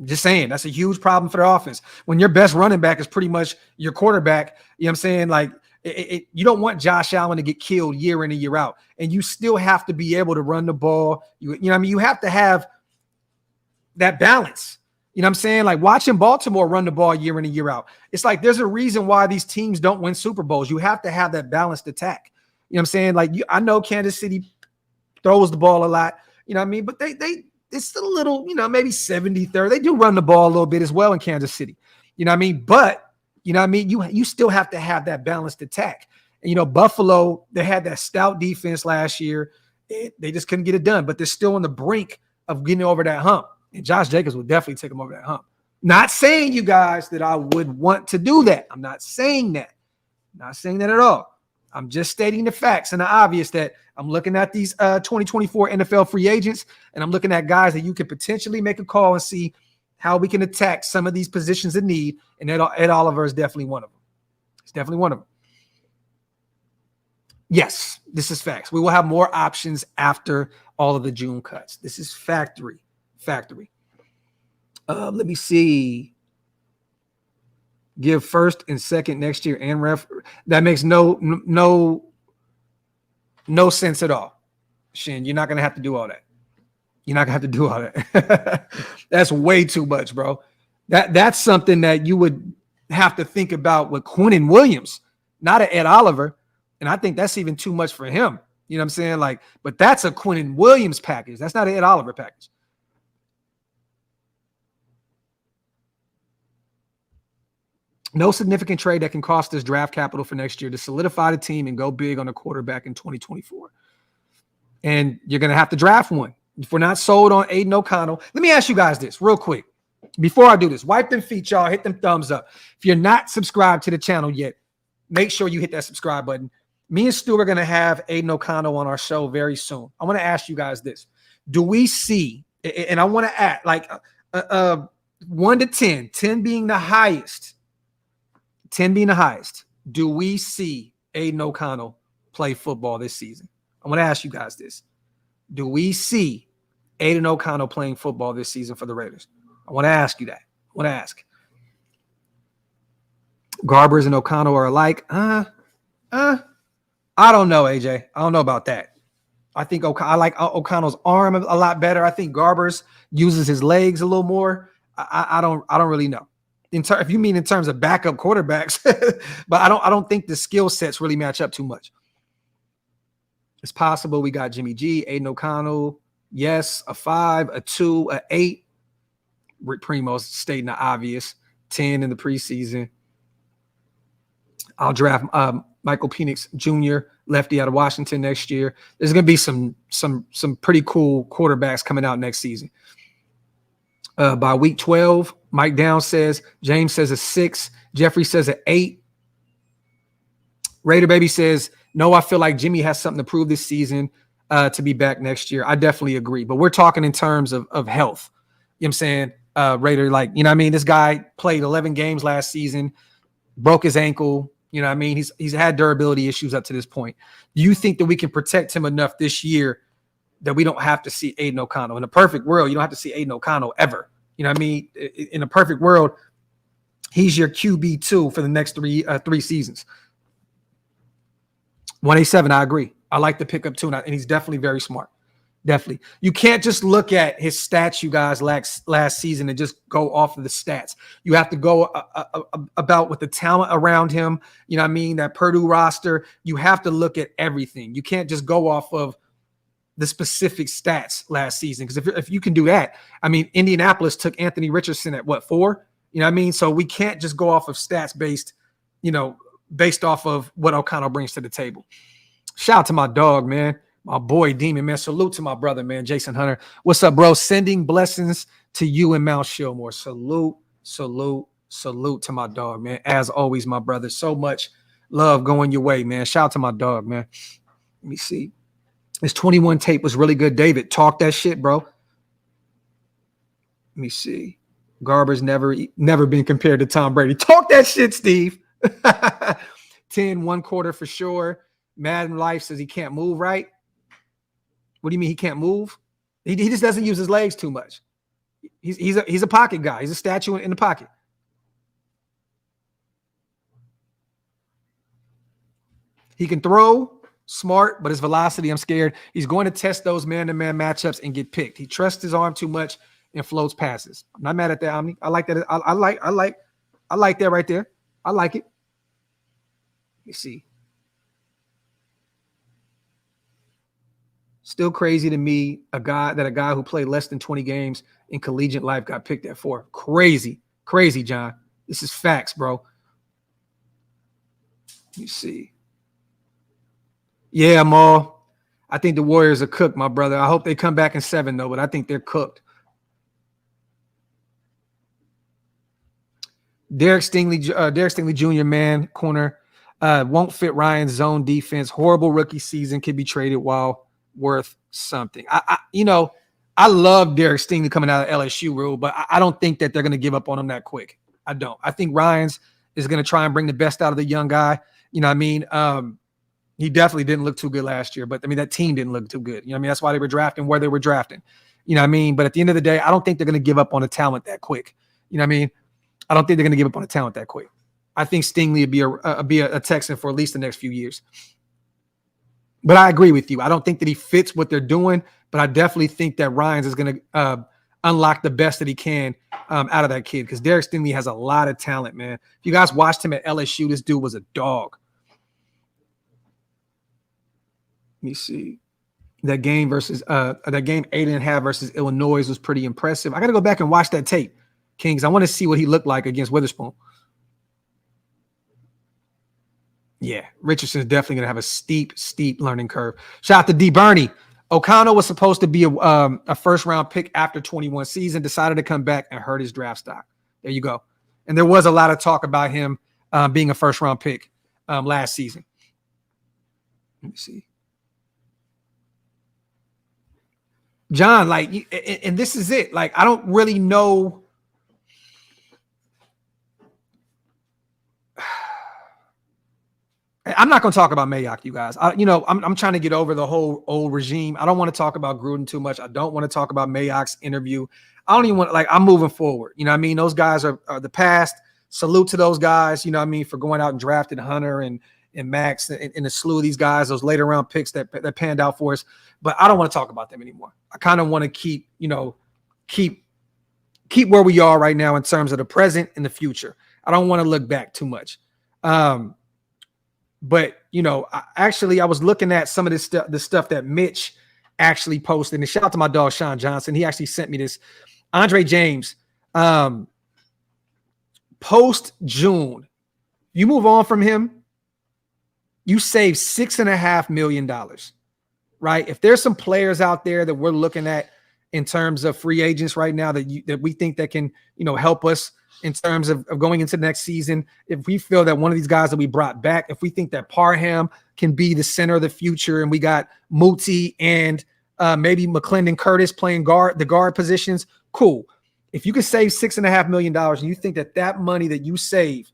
Just saying, that's a huge problem for the offense. When your best running back is pretty much your quarterback, you know what I'm saying? Like, you don't want Josh Allen to get killed year in and year out. And you still have to be able to run the ball. You know what I mean? You have to have that balance. You know what I'm saying? Like watching Baltimore run the ball year in and year out. It's like there's a reason why these teams don't win Super Bowls. You have to have that balanced attack. You know what I'm saying? Like I know Kansas City throws the ball a lot, you know what I mean? But it's a little, you know, maybe 70-30. They do run the ball a little bit as well in Kansas City. You know what I mean? But, you know what I mean? You still have to have that balanced attack. And, you know, Buffalo, they had that stout defense last year. They just couldn't get it done. But they're still on the brink of getting over that hump. And Josh Jacobs will definitely take them over that hump. Not saying, you guys, that I would want to do that. I'm not saying that. Not saying that at all. I'm just stating the facts and the obvious that I'm looking at these 2024 NFL free agents, and I'm looking at guys that you could potentially make a call and see how we can attack some of these positions in need, and Ed Oliver is definitely one of them. It's definitely one of them. Yes, this is facts. We will have more options after all of the June cuts. This is factory. Let me see. Give 1st and 2nd next year and ref. That makes no sense at all. Shin, you're not going to have to do all that. You're not going to have to do all that. That's way too much, bro. That's something that you would have to think about with Quinnen Williams, not an Ed Oliver. And I think that's even too much for him. You know what I'm saying? Like, but that's a Quinnen Williams package. That's not an Ed Oliver package. No significant trade that can cost us draft capital for next year to solidify the team and go big on a quarterback in 2024. And you're going to have to draft one. If we're not sold on Aiden O'Connell, let me ask you guys this real quick. Before I do this, wipe them feet, y'all. Hit them thumbs up. If you're not subscribed to the channel yet, make sure you hit that subscribe button. Me and Stu are going to have Aiden O'Connell on our show very soon. I want to ask you guys this. Do we see, and I want to add, like 1 to 10, 10 being the highest, 10 being the highest, do we see Aiden O'Connell play football this season? I want to ask you guys this. Do we see Aiden O'Connell playing football this season for the Raiders? I want to ask you that. I want to ask. Garbers and O'Connell are alike. I don't know, AJ. I don't know about that. I think I like O'Connell's arm a lot better. I think Garbers uses his legs a little more. I don't really know. If you mean in terms of backup quarterbacks, but I don't think the skill sets really match up too much. It's possible we got Jimmy G, Aiden O'Connell, yes, a 5, a 2, a 8. Rick Primo's stating the obvious, 10 in the preseason. I'll draft Michael Penix Jr., lefty out of Washington next year. There's going to be some pretty cool quarterbacks coming out next season. By week 12, Mike Downs says, James says a 6, Jeffrey says an 8. Raider Baby says, no, I feel like Jimmy has something to prove this season to be back next year. I definitely agree. But we're talking in terms of health. You know what I'm saying? Raider, like, you know what I mean? This guy played 11 games last season, broke his ankle. You know what I mean? He's had durability issues up to this point. Do you think that we can protect him enough this year that we don't have to see Aiden O'Connell? In a perfect world, you don't have to see Aiden O'Connell ever. You know what I mean? In a perfect world, he's your QB2 for the next three seasons. 187, I agree. I like the pickup too, and he's definitely very smart. Definitely. You can't just look at his stats, you guys, last season and just go off of the stats. You have to go about with the talent around him. You know what I mean? That Purdue roster, you have to look at everything. You can't just go off of the specific stats last season. Because if you can do that, I mean, Indianapolis took Anthony Richardson at what, 4? You know what I mean? So we can't just go off of stats based off of what O'Connell brings to the table. Shout out to my dog, man. My boy Demon, man. Salute to my brother, man, Jason Hunter. What's up, bro? Sending blessings to you and Mount Shillmore. Salute to my dog, man. As always, my brother. So much love going your way, man. Shout out to my dog, man. Let me see. His 21 tape was really good. David, talk that shit, bro. Let me see. Garber's never been compared to Tom Brady. Talk that shit, Steve. 10, 1 quarter for sure. Madden Life says he can't move right. What do you mean he can't move? He just doesn't use his legs too much. He's a pocket guy. He's a statue in the pocket. He can throw, smart, but his velocity, I'm scared. He's going to test those man-to-man matchups and get picked. He trusts his arm too much and floats passes. I'm not mad at that, Omni. I like that. I like that right there. I like it. Let me see. Still crazy to me, a guy who played less than 20 games in collegiate life got picked at 4. Crazy, John. This is facts, bro. Let me see. Yeah, Maul. I think the Warriors are cooked, my brother. I hope they come back in 7, though, but I think they're cooked. Derek Stingley Jr., man, corner. Won't fit Ryan's zone defense. Horrible rookie season. Could be traded while worth something. I love Derek Stingley coming out of LSU, rule, but I don't think that they're going to give up on him that quick. I don't. I think Ryans is going to try and bring the best out of the young guy. You know what I mean? He definitely didn't look too good last year, but I mean, that team didn't look too good. You know what I mean? That's why they were drafting where they were drafting. You know what I mean? But at the end of the day, I don't think they're going to give up on the talent that quick. You know what I mean? I don't think they're going to give up on the talent that quick. I think Stingley would be a Texan for at least the next few years. But I agree with you. I don't think that he fits what they're doing, but I definitely think that Ryans is going to unlock the best that he can out of that kid, because Derek Stingley has a lot of talent, man. If you guys watched him at LSU, this dude was a dog. me see. That game 8.5 versus Illinois was pretty impressive. I got to go back and watch that tape, Kings. I want to see what he looked like against Witherspoon. Yeah, Richardson's definitely going to have a steep learning curve. Shout out to D. Bernie. O'Connell was supposed to be a first-round pick after 21 season, decided to come back and hurt his draft stock. There you go. And there was a lot of talk about him being a first-round pick last season. Let me see. John, like, and this is it. Like, I don't really know. I'm not going to talk about Mayock, you guys. I'm trying to get over the whole old regime. I don't want to talk about Gruden too much. I don't want to talk about Mayock's interview. I don't even want, like, I'm moving forward. You know what I mean? Those guys are the past. Salute to those guys, you know what I mean, for going out and drafting Hunter and Max and a slew of these guys, those later round picks that panned out for us. But I don't want to talk about them anymore. I kind of want to keep where we are right now in terms of the present and the future. I don't want to look back too much. But I was looking at some of the stuff that Mitch actually posted. And shout out to my dog Sean Johnson. He actually sent me this. Andre James, post June, you move on from him, you save $6.5 million, right? If there's some players out there that we're looking at in terms of free agents right now that we think that can, help us in terms of going into the next season, if we feel that one of these guys that we brought back, if we think that Parham can be the center of the future, and we got Muti and maybe McClendon Curtis playing the guard positions, cool. If you can save $6.5 million and you think that money that you save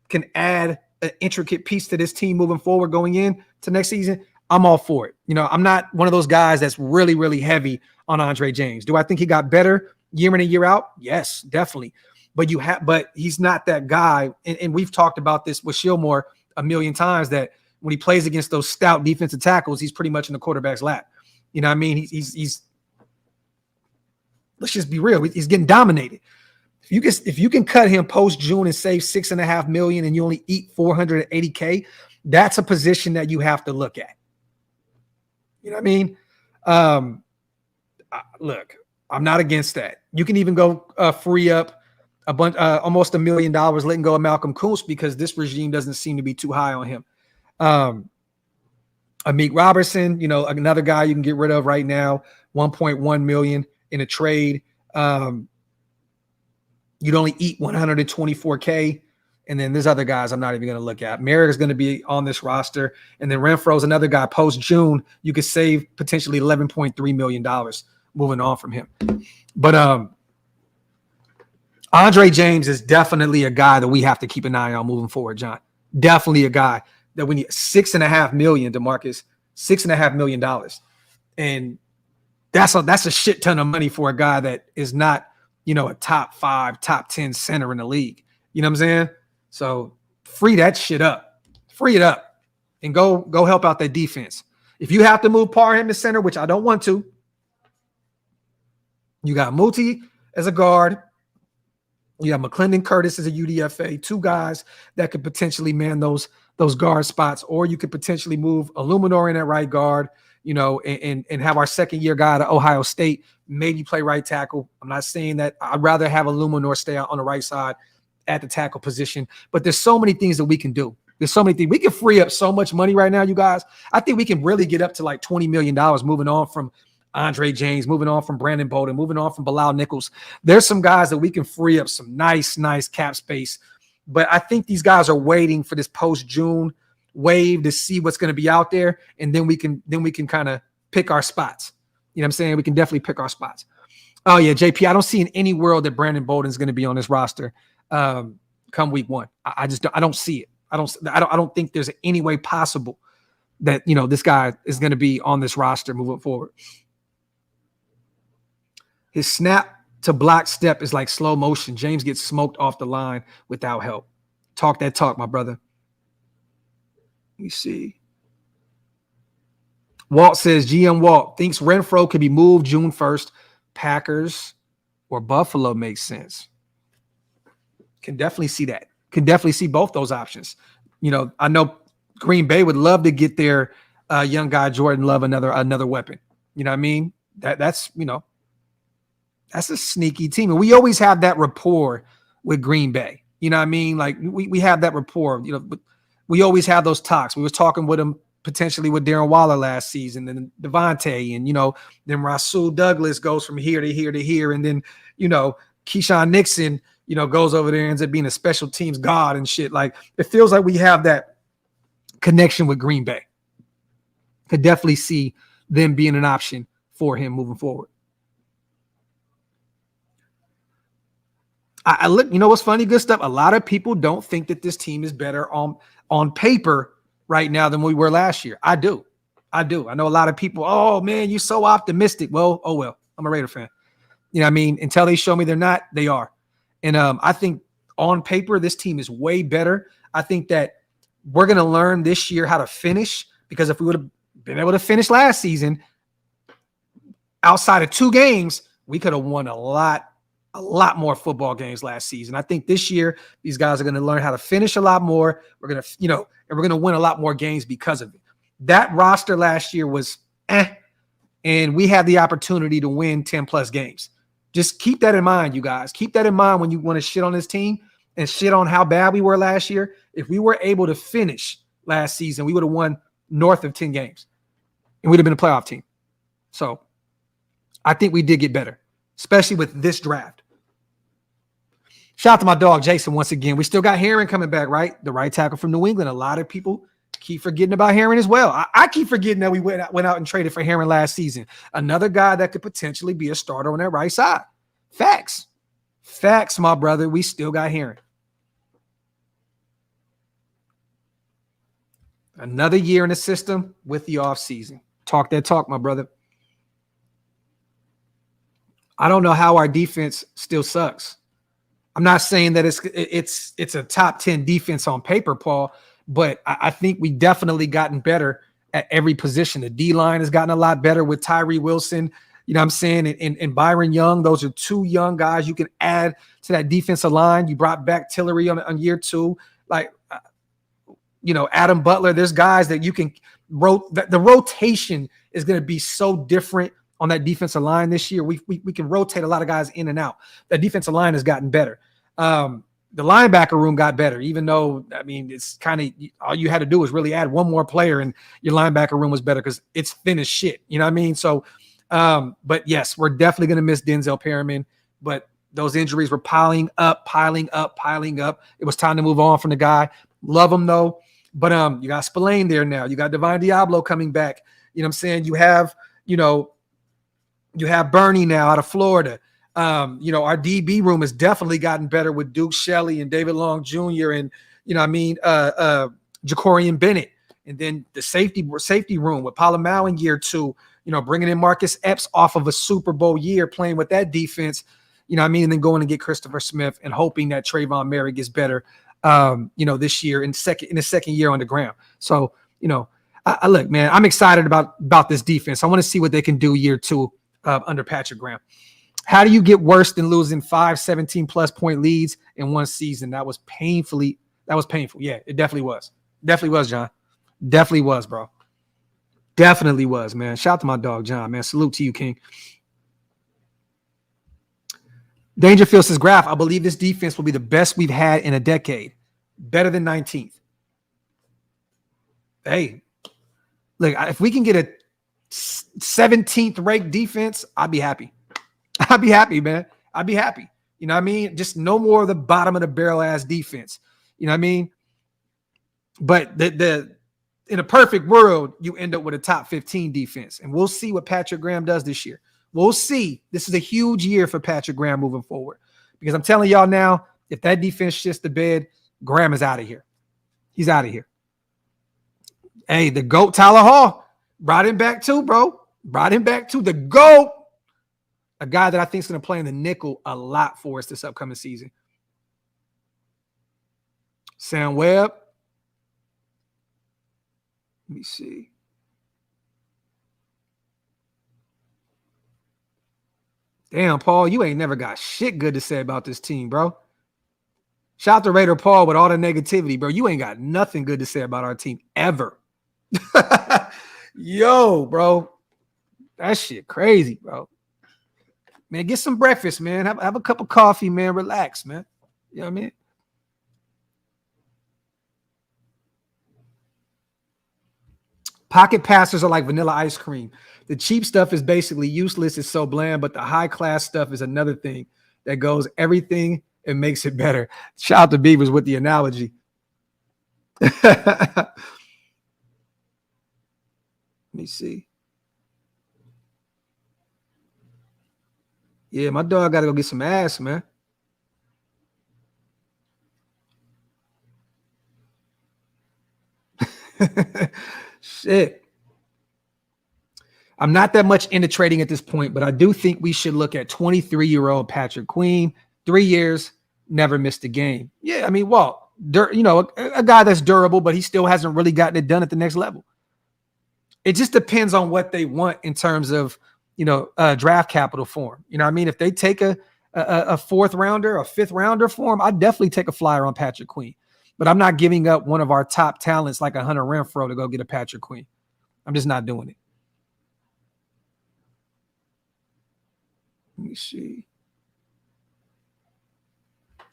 can add an intricate piece to this team moving forward going in to next season, I'm all for it. I'm not one of those guys that's really, really heavy on Andre James. Do I think he got better year in and year out? Yes, definitely. But he's not that guy. And we've talked about this with Shilmore a million times, that when he plays against those stout defensive tackles, he's pretty much in the quarterback's lap. You know what I mean? He's let's just be real. He's getting dominated. If you can cut him post June and save $6.5 million and you only eat $480K, that's a position that you have to look at. You know what I mean? Look, I'm not against that. You can even go free up a bunch, almost $1 million, letting go of Malcolm Kuntz, because this regime doesn't seem to be too high on him. Amik Robertson, another guy you can get rid of right now, $1.1 million in a trade. You'd only eat $124K. And then there's other guys I'm not even going to look at. Merrick is going to be on this roster. And then Renfro's another guy post-June. You could save potentially $11.3 million moving on from him. But Andre James is definitely a guy that we have to keep an eye on moving forward, John. Definitely a guy that we need. $6.5 million, DeMarcus. $6.5 million. And that's a shit ton of money for a guy that is not, a top 5, top 10 center in the league. You know what I'm saying? So free that shit up. Free it up. And go help out that defense. If you have to move Parham to center, which I don't want to, you got Muti as a guard. You got McClendon Curtis as a UDFA, 2 guys that could potentially man those guard spots, or you could potentially move Illuminor in at right guard, and have our second-year guy at Ohio State maybe play right tackle. I'm not saying that. I'd rather have Illuminor stay on the right side at the tackle position, but there's so many things that we can do. There's so many things. We can free up so much money right now, you guys. I think we can really get up to like $20 million moving on from Andre James, moving on from Brandon Bolden, moving on from Bilal Nichols. There's some guys that we can free up some nice cap space. But I think these guys are waiting for this post-June wave to see what's going to be out there, and then we can kind of pick our spots. You know what I'm saying? We can definitely pick our spots. Oh yeah, JP, I don't see in any world that Brandon Bolden's going to be on this roster come week 1. I don't see it. I don't think there's any way possible that this guy is going to be on this roster moving forward. His snap to block step is like slow motion. James gets smoked off the line without help. Talk that talk, my brother. Let me see. Walt says, GM Walt thinks Renfro could be moved June 1st. Packers or Buffalo makes sense. Can definitely see that. Can definitely see both those options. I know Green Bay would love to get their young guy Jordan Love another weapon. You know what I mean? That's a sneaky team. And we always have that rapport with Green Bay. You know what I mean? Like we have that rapport. We always have those talks. We was talking with them potentially with Darren Waller last season, and Devontae, and then Rasul Douglas goes from here to here to here, and then Keyshawn Nixon, goes over there and ends up being a special teams god and shit. Like it feels like we have that connection with Green Bay. Could definitely see them being an option for him moving forward. I look, what's funny, good stuff. A lot of people don't think that this team is better on paper right now than we were last year. I do. I know a lot of people, oh man, you're so optimistic. Well, I'm a Raider fan. You know what I mean? Until they show me they're not, they are. And I think on paper, this team is way better. I think that we're going to learn this year how to finish, because if we would have been able to finish last season outside of 2 games, we could have won a lot more football games last season. I think this year these guys are going to learn how to finish a lot more. We're going to, and we're going to win a lot more games because of it. That roster last year was and we had the opportunity to win 10 plus games. Just keep that in mind, you guys. Keep that in mind when you want to shit on this team and shit on how bad we were last year. If we were able to finish last season, we would have won north of 10 games and we'd have been a playoff team. So I think we did get better, especially with this draft. Shout out to my dog, Jason, once again. We still got Herring coming back, right? The right tackle from New England. A lot of people keep forgetting about Herring as well. I keep forgetting that we went out and traded for Herring last season. Another guy that could potentially be a starter on that right side. Facts, my brother. We still got Herring. Another year in the system with the offseason. Talk that talk, my brother. I don't know how our defense still sucks. I'm not saying that it's a top 10 defense on paper, Paul, but I think we definitely gotten better at every position. The D-line has gotten a lot better with Tyree Wilson, you know what I'm saying, and Byron Young. Those are 2 young guys you can add to that defensive line. You brought back Tillery on year 2. Like, Adam Butler, there's guys that you can the rotation is going to be so different on that defensive line this year. We can rotate a lot of guys in and out. That defensive line has gotten better. The linebacker room got better, even though, I mean, it's kind of all you had to do was really add one more player and your linebacker room was better because it's thin as shit. You know what I mean? So, but yes, we're definitely going to miss Denzel Perryman, but those injuries were piling up. It was time to move on from the guy. Love him though. But you got Spillane there now. You got Divine Diablo coming back. You know what I'm saying? You have Bernie now out of Florida. Our DB room has definitely gotten better with Duke Shelley and David Long Jr. and Jacorian Bennett, and then the safety room with Palomau in year 2. Bringing in Marcus Epps off of a Super Bowl year, playing with that defense. And then going and get Christopher Smith and hoping that Trayvon Merritt gets better. This year in the second year on the ground. So I look, man, I'm excited about this defense. I want to see what they can do year 2 under Patrick Graham. How do you get worse than losing 5 17-plus point leads in one season? That was painful. Yeah, it definitely was. Definitely was, John. Definitely was, bro. Definitely was, man. Shout out to my dog, John, man. Salute to you, King. Dangerfield says, Graphk, I believe this defense will be the best we've had in a decade. Better than 19th. Hey, look, if we can get a 17th ranked defense, I'd be happy. I'd be happy, man. I'd be happy. You know what I mean? Just no more of the bottom of the barrel ass defense. You know what I mean? But in a perfect world, you end up with a top 15 defense. And we'll see what Patrick Graham does this year. We'll see. This is a huge year for Patrick Graham moving forward. Because I'm telling y'all now, if that defense shits the bed, Graham is out of here. He's out of here. Hey, the GOAT, Tyler Hall, brought him back too, bro. Brought him back too. The GOAT. A guy that I think is going to play in the nickel a lot for us this upcoming season. Sam Webb. Let me see. Damn, Paul, you ain't never got shit good to say about this team, bro. Shout out to Raider Paul with all the negativity, bro. You ain't got nothing good to say about our team ever. Yo, bro. That shit crazy, bro. Man, get some breakfast, man. Have a cup of coffee, man. Relax, man. You know what I mean? Pocket passers are like vanilla ice cream. The cheap stuff is basically useless. It's so bland, but the high class stuff is another thing that goes everything and makes it better. Shout out to Beavers with the analogy. Let me see. Yeah, my dog got to go get some ass, man. Shit. I'm not that much into trading at this point, but I do think we should look at 23-year-old Patrick Queen. 3 years, never missed a game. Yeah, I mean, well, a guy that's durable, but he still hasn't really gotten it done at the next level. It just depends on what they want in terms of, draft capital for him. You know what I mean? If they take a fourth rounder, a fifth rounder for him, I'd definitely take a flyer on Patrick Queen. But I'm not giving up one of our top talents like a Hunter Renfrow to go get a Patrick Queen. I'm just not doing it. Let me see.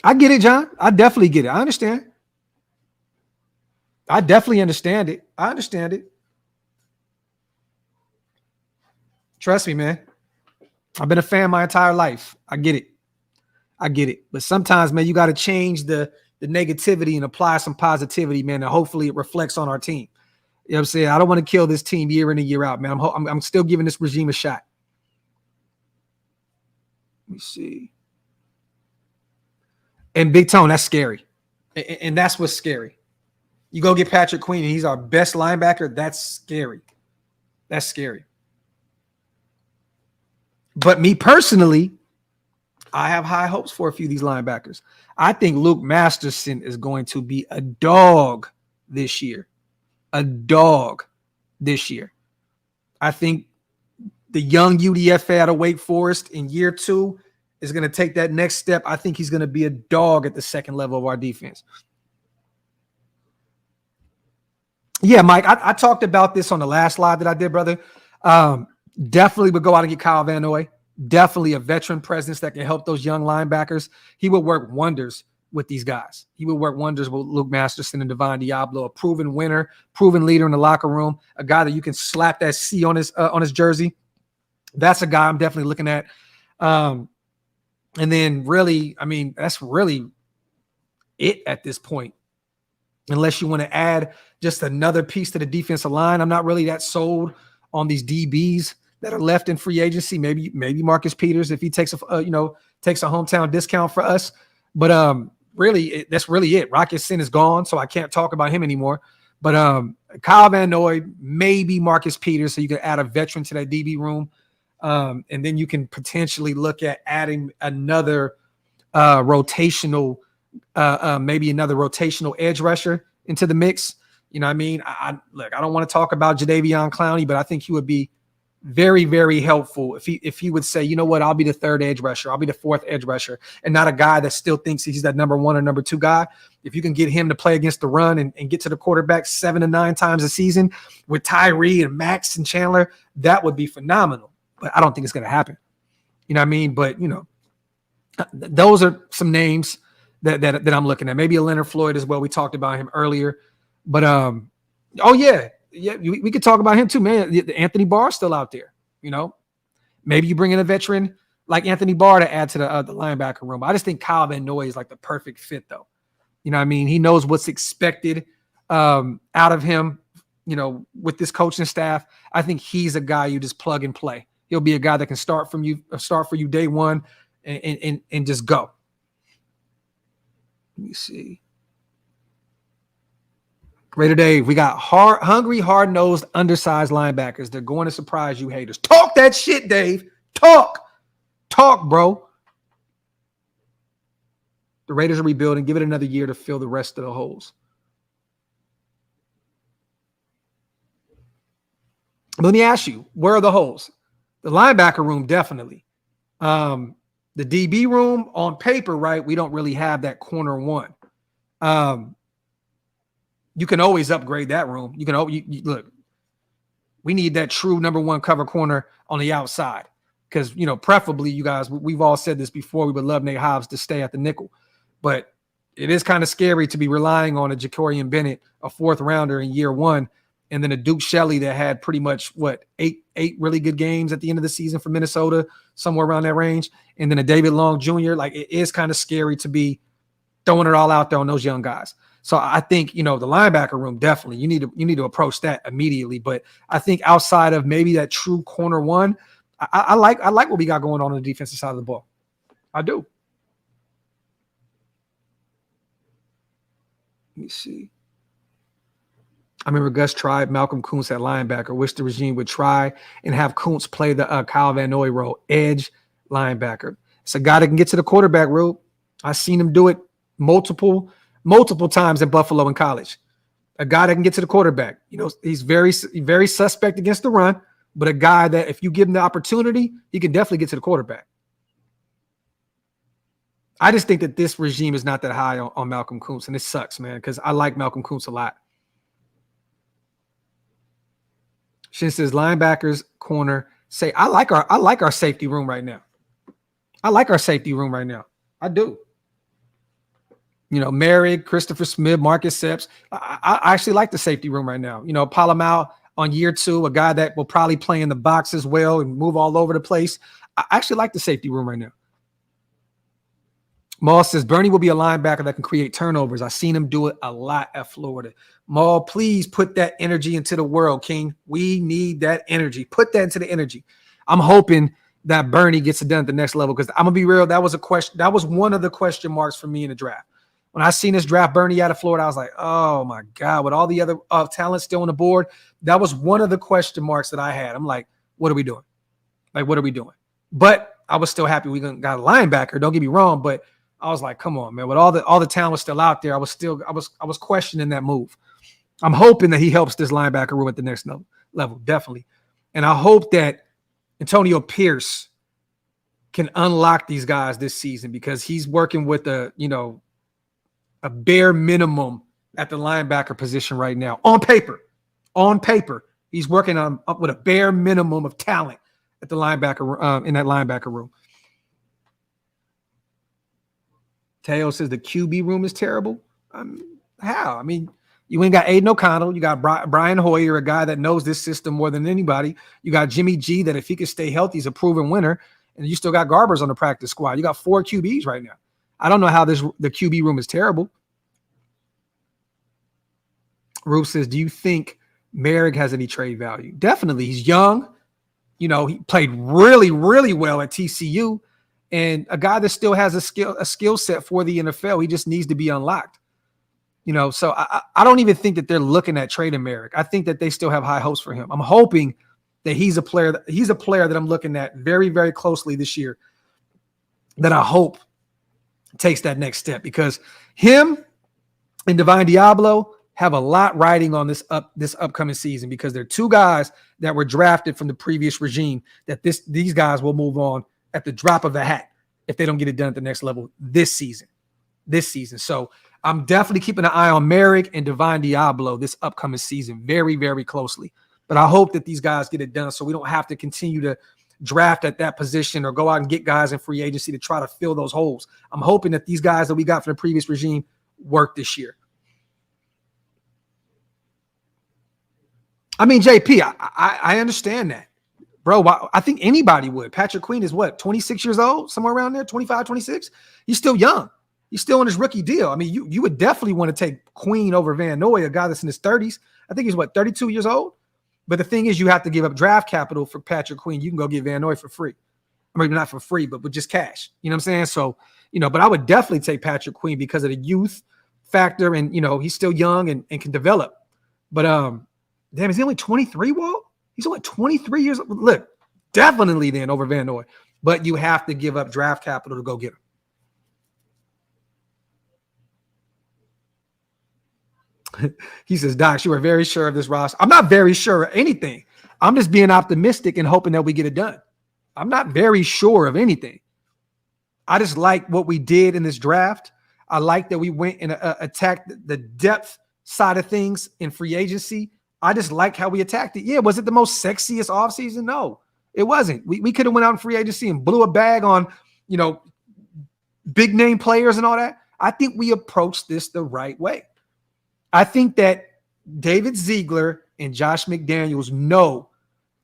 I get it, John. I definitely get it. I understand. I definitely understand it. I understand it. Trust me, man. I've been a fan my entire life. I get it. I get it. But sometimes, man, you got to change the negativity and apply some positivity, man, and hopefully it reflects on our team. You know what I'm saying? I don't want to kill this team year in and year out, man. I'm still giving this regime a shot. Let me see. And Big Tone, that's scary. And that's what's scary. You go get Patrick Queen and he's our best linebacker. That's scary. That's scary. But me personally, I have high hopes for a few of these linebackers. I think Luke Masterson is going to be a dog this year. A dog this year. I think the young UDFA out of Wake Forest in year 2 is going to take that next step. I think he's going to be a dog at the second level of our defense. Yeah, Mike, I talked about this on the last live that I did, brother. Definitely would go out and get Kyle Van Noy. Definitely a veteran presence that can help those young linebackers. He would work wonders with these guys. He would work wonders with Luke Masterson and Devon Diablo, a proven winner, proven leader in the locker room, a guy that you can slap that C on his jersey. That's a guy I'm definitely looking at. And then really, I mean, that's really it at this point. Unless you want to add just another piece to the defensive line. I'm not really that sold on these DBs that are left in free agency. Maybe Marcus Peters, if he takes a hometown discount for us. But really, that's really it. Rocket Sin is gone, so I can't talk about him anymore. But Kyle Van Noy, maybe Marcus Peters, so you can add a veteran to that DB room. And then you can potentially look at adding another rotational, maybe another rotational edge rusher into the mix. You know what I mean? I don't want to talk about Jadeveon Clowney, but I think he would be very, very helpful if he would say, you know what, I'll be the third edge rusher. I'll be the fourth edge rusher, and not a guy that still thinks he's that number 1 or number 2 guy. If you can get him to play against the run and get to the quarterback 7 to 9 times a season with Tyree and Max and Chandler, that would be phenomenal. But I don't think it's going to happen. You know what I mean? But, those are some names that I'm looking at. Maybe a Leonard Floyd as well. We talked about him earlier. But, we could talk about him too, man. Anthony Barr still out there, Maybe you bring in a veteran like Anthony Barr to add to the linebacker room. I just think Kyle Van Noy is like the perfect fit, though. You know what I mean? He knows what's expected out of him, with this coaching staff. I think he's a guy you just plug and play. He'll be a guy that can start for you day one and just go. Let me see. Raider Dave, we got hungry, hard-nosed, undersized linebackers. They're going to surprise you haters. Talk that shit, Dave. Talk, bro. The Raiders are rebuilding. Give it another year to fill the rest of the holes. Let me ask you, where are the holes? The linebacker room, definitely. The DB room, on paper, right, we don't really have that corner one. You can always upgrade that room. You can look. We need that true number one cover corner on the outside. Because, preferably, you guys, we've all said this before, we would love Nate Hobbs to stay at the nickel. But it is kind of scary to be relying on a Jacorian Bennett, a fourth rounder in year one, and then a Duke Shelley that had pretty much, eight really good games at the end of the season for Minnesota, somewhere around that range, and then a David Long Jr. Like, it is kind of scary to be throwing it all out there on those young guys. So I think, the linebacker room, definitely, you need to approach that immediately. But I think outside of maybe that true corner one, I like what we got going on the defensive side of the ball. I do. Let me see. I remember Gus tried Malcolm Kuntz at linebacker. Wish the regime would try and have Kuntz play the Kyle Van Noy role, edge linebacker. It's a guy that can get to the quarterback, Rube. I've seen him do it multiple times in Buffalo in college. A guy that can get to the quarterback. He's very suspect against the run, but a guy that if you give him the opportunity, he can definitely get to the quarterback. I just think that this regime is not that high on Malcolm Kuntz, and it sucks, man, because I like Malcolm Kuntz a lot. Shin says linebackers corner. Say I like our safety room right now. I like our safety room right now. I do. Merrick, Christopher Smith, Marcus Epps. I actually like the safety room right now. Palomau on year 2, a guy that will probably play in the box as well and move all over the place. I actually like the safety room right now. Maul says Bernie will be a linebacker that can create turnovers. I've seen him do it a lot at Florida. Maul, please put that energy into the world, King. We need that energy. Put that into the energy. I'm hoping that Bernie gets it done at the next level because I'm going to be real. That was a question. That was one of the question marks for me in the draft. When I seen this draft Bernie out of Florida, I was like, oh, my God, with all the other talent still on the board, that was one of the question marks that I had. I'm like, what are we doing? What are we doing? But I was still happy we got a linebacker. Don't get me wrong, but I was like, come on, man. With all the talent still out there, I was questioning that move. I'm hoping that he helps this linebacker room at the next level, definitely. And I hope that Antonio Pierce can unlock these guys this season because he's working with a bare minimum at the linebacker position right now. On paper, he's working up with a bare minimum of talent at the linebacker in that linebacker room. Teo says the QB room is terrible. How? I mean, you ain't got Aiden O'Connell. You got Brian Hoyer, a guy that knows this system more than anybody. You got Jimmy G, that if he can stay healthy, he's a proven winner. And you still got Garbers on the practice squad. You got 4 QBs right now. I don't know how the QB room is terrible. Rube says, do you think Merrick has any trade value? Definitely. He's young. He played really, really well at TCU. And a guy that still has a skill set for the NFL. He just needs to be unlocked. So I don't even think that they're looking at trading Merrick. I think that they still have high hopes for him. I'm hoping that he's a player that I'm looking at very, very closely this year that I hope takes that next step because him and Divine Diablo have a lot riding on this upcoming season because they're 2 guys that were drafted from the previous regime that these guys will move on at the drop of a hat if they don't get it done at the next level this season. So I'm definitely keeping an eye on Merrick and Divine Diablo this upcoming season very, very closely. But I hope that these guys get it done so we don't have to continue to draft at that position or go out and get guys in free agency to try to fill those holes. I'm hoping that these guys that we got from the previous regime work this year. I mean, JP, I understand that. Bro, I think anybody would. Patrick Queen is 26 years old? Somewhere around there, 25, 26? He's still young. He's still on his rookie deal. I mean, you would definitely want to take Queen over Van Noy, a guy that's in his 30s. I think he's 32 years old? But the thing is, you have to give up draft capital for Patrick Queen. You can go get Van Noy for free. I mean, not for free, but with just cash. You know what I'm saying? So, but I would definitely take Patrick Queen because of the youth factor and, he's still young and can develop. But, damn, is he only 23, Walt? He's only 23 years old. Look, definitely then over Van Noy. But you have to give up draft capital to go get him. He says, Doc, you are very sure of this roster. I'm not very sure of anything. I'm just being optimistic and hoping that we get it done. I'm not very sure of anything. I just like what we did in this draft. I like that we went and attacked the depth side of things in free agency. I just like how we attacked it. Yeah, was it the most sexiest offseason? No, it wasn't. We could have went out in free agency and blew a bag on, big name players and all that. I think we approached this the right way. I think that David Ziegler and Josh McDaniels know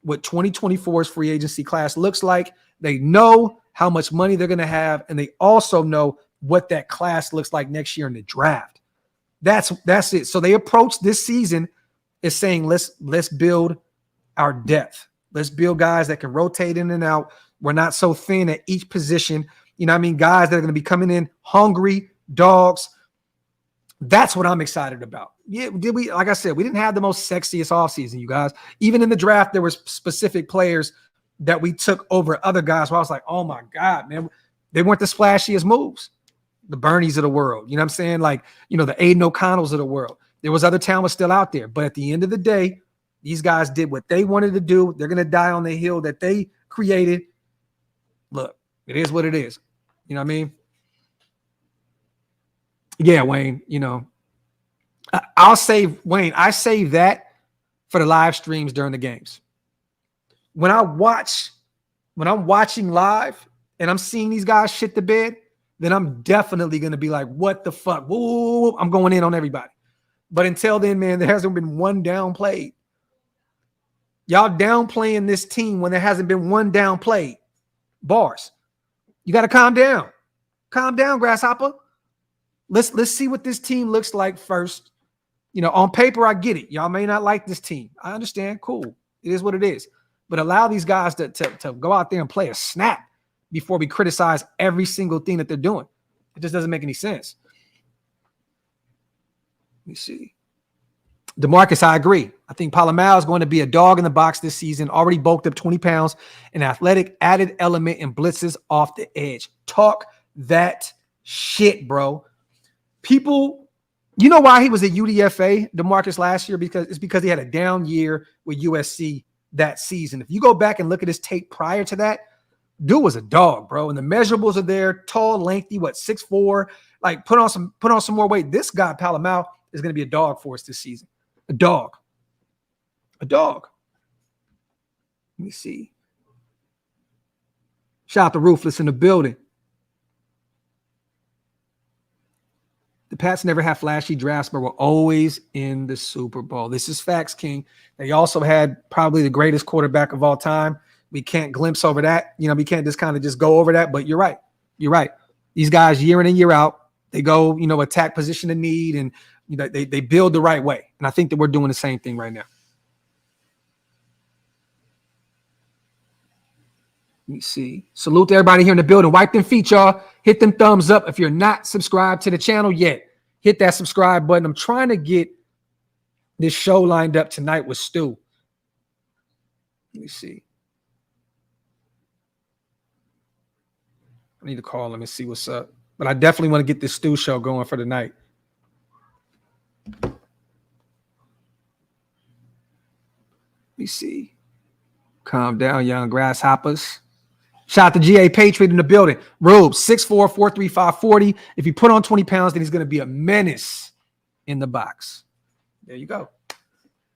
what 2024's free agency class looks like. They know how much money they're going to have, and they also know what that class looks like next year in the draft. That's it. So they approach this season as saying, let's build our depth. Let's build guys that can rotate in and out. We're not so thin at each position. Guys that are going to be coming in hungry, dogs. That's what I'm excited about. Yeah, like I said, we didn't have the most sexiest offseason, you guys. Even in the draft, there were specific players that we took over other guys where I was like, oh my God, man, they weren't the splashiest moves. The Bernies of the world, you know what I'm saying? Like, the Aiden O'Connells of the world. There was other talent still out there. But at the end of the day, these guys did what they wanted to do. They're going to die on the hill that they created. Look, it is what it is. You know what I mean? Yeah, Wayne, I'll save Wayne. I save that for the live streams during the games. When I'm watching live and I'm seeing these guys shit the bed, then I'm definitely going to be like, what the fuck? Woo, I'm going in on everybody. But until then, man, there hasn't been one down played. Y'all downplaying this team when there hasn't been one down played. Bars. You got to calm down. Calm down, Grasshopper. Let's see what this team looks like first. On paper, I get it. Y'all may not like this team. I understand. Cool. It is what it is. But allow these guys to go out there and play a snap before we criticize every single thing that they're doing. It just doesn't make any sense. Let me see. DeMarcus, I agree. I think Palomar is going to be a dog in the box this season, already bulked up 20 pounds, an athletic added element and blitzes off the edge. Talk that shit, bro. People, you know why he was a UDFA, DeMarcus, last year? Because he had a down year with USC that season. If you go back and look at his tape prior to that, dude was a dog, bro. And the measurables are there, tall, lengthy, 6'4", like put on some more weight. This guy, Palomar, is going to be a dog for us this season. A dog. Let me see. Shout out to Ruthless in the building. The Pats never had flashy drafts, but were always in the Super Bowl. This is facts, King. They also had probably the greatest quarterback of all time. We can't glimpse over that. We can't just go over that, but you're right. You're right. These guys, year in and year out, they go, attack position of need, and they build the right way. And I think that we're doing the same thing right now. Let me see. Salute to everybody here in the building. Wipe them feet, y'all. Hit them thumbs up. If you're not subscribed to the channel yet, hit that subscribe button. I'm trying to get this show lined up tonight with Stu. Let me see. I need to call him and see what's up. But I definitely want to get this Stu show going for tonight. Let me see. Calm down, young grasshoppers. Shout out to GA Patriot in the building. Rube, 6'4", 435, 40. If you put on 20 pounds, then he's going to be a menace in the box. There you go.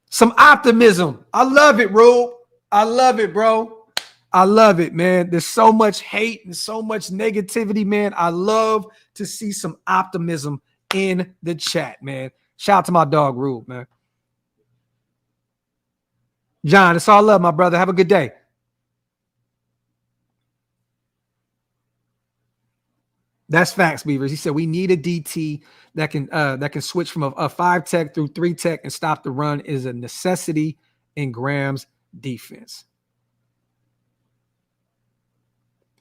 Some optimism. I love it, Rube. I love it, bro. I love it, man. There's so much hate and so much negativity, man. I love to see some optimism in the chat, man. Shout out to my dog, Rube, man. John, it's all love, my brother. Have a good day. That's facts, Beavers. He said we need a DT that can switch from a 5 tech through 3 tech and stop the run is a necessity in Graham's defense.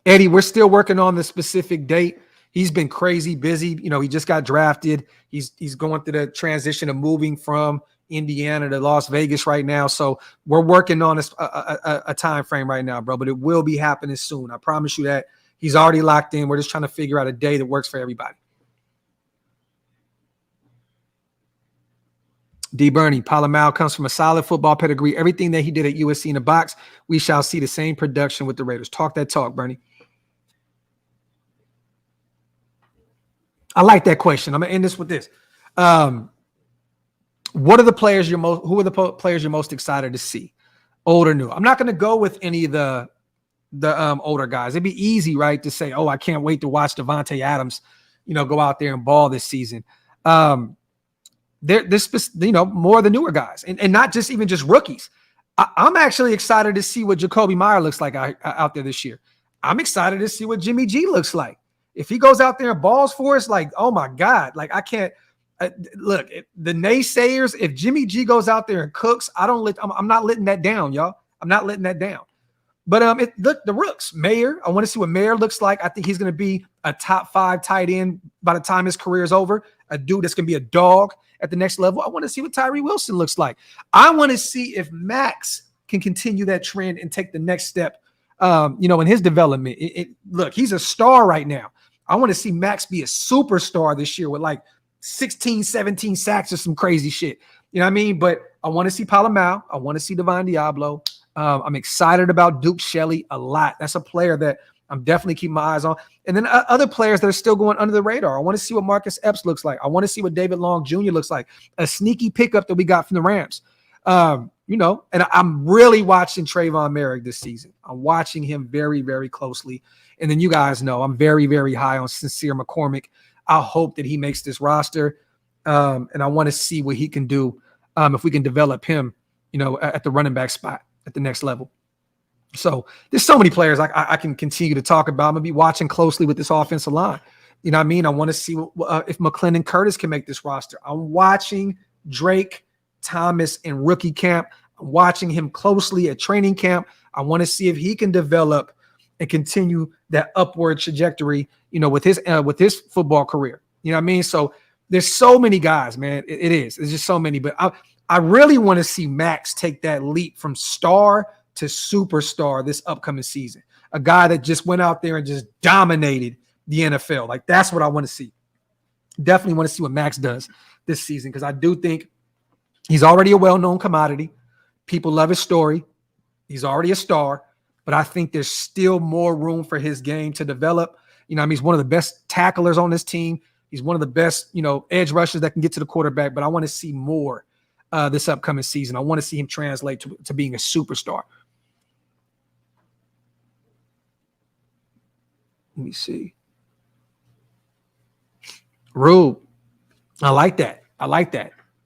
Eddie, we're still working on the specific date. He's been crazy busy. He just got drafted. He's going through the transition of moving from Indiana to Las Vegas right now. So we're working on a time frame right now, bro. But it will be happening soon. I promise you that. He's already locked in. We're just trying to figure out a day that works for everybody. D. Bernie, Palomar comes from a solid football pedigree. Everything that he did at USC in the box, we shall see the same production with the Raiders. Talk that talk, Bernie. I like that question. I'm going to end this with this. What are the players who are the players you're most excited to see? Old or new? I'm not going to go with any of the older guys. It'd be easy, right, to say, oh, I can't wait to watch Devontae Adams, go out there and ball this season. There's more of the newer guys, and not just even just rookies. I'm actually excited to see what Jacoby Meyer looks like out there this year. I'm excited to see what Jimmy G looks like. If he goes out there and balls for us, like, oh my God, like I can't look. The naysayers, if Jimmy G goes out there and cooks, I'm not letting that down, y'all. I'm not letting that down. But look, the rooks, Mayer. I want to see what Mayer looks like. I think he's going to be a top 5 tight end by the time his career is over. A dude that's going to be a dog at the next level. I want to see what Tyree Wilson looks like. I want to see if Max can continue that trend and take the next step, in his development. Look, he's a star right now. I want to see Max be a superstar this year with like 16, 17 sacks or some crazy shit. You know what I mean? But I want to see Palomau. I want to see Devon Diablo. I'm excited about Duke Shelley a lot. That's a player that I'm definitely keeping my eyes on. And then other players that are still going under the radar. I want to see what Marcus Epps looks like. I want to see what David Long Jr. looks like. A sneaky pickup that we got from the Rams. And I'm really watching Trayvon Merrick this season. I'm watching him very, very closely. And then you guys know I'm very, very high on Sincere McCormick. I hope that he makes this roster. And I want to see what he can do if we can develop him, at the running back spot at the next level. So there's so many players I can continue to talk about. I'm going to be watching closely with this offensive line. You know what I mean? I want to see if McClendon Curtis can make this roster. I'm watching Drake Thomas in rookie camp. I'm watching him closely at training camp. I want to see if he can develop and continue that upward trajectory, with his football career. You know what I mean? So there's so many guys, man. It's just so many. But I really want to see Max take that leap from star to superstar this upcoming season. A guy that just went out there and just dominated the NFL. Like, that's what I want to see. Definitely want to see what Max does this season, because I do think he's already a well-known commodity. People love his story. He's already a star, but I think there's still more room for his game to develop. He's one of the best tacklers on this team. He's one of the best, edge rushers that can get to the quarterback, but I want to see more this upcoming season. I want to see him translate to being a superstar. Let me see. Rube. I like that.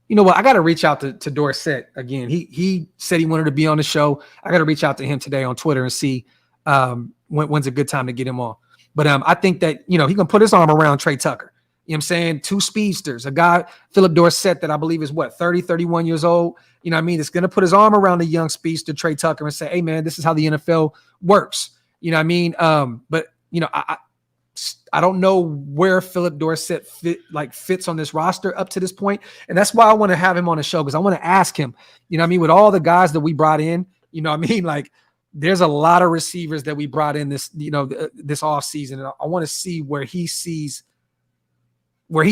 You know what? I got to reach out to Dorsett again. He said he wanted to be on the show. I got to reach out to him today on Twitter and see when's a good time to get him on. But I think that, he can put his arm around Trey Tucker. You know what I'm saying? 2 speedsters, a guy, Philip Dorsett, that I believe is 30, 31 years old. You know what I mean? It's going to put his arm around the young speedster, Trey Tucker, and say, hey, man, this is how the NFL works. You know what I mean? But I don't know where Philip Dorsett fits on this roster up to this point. And that's why I want to have him on the show, because I want to ask him, with all the guys that we brought in, there's a lot of receivers that we brought in this offseason. And I want to see where he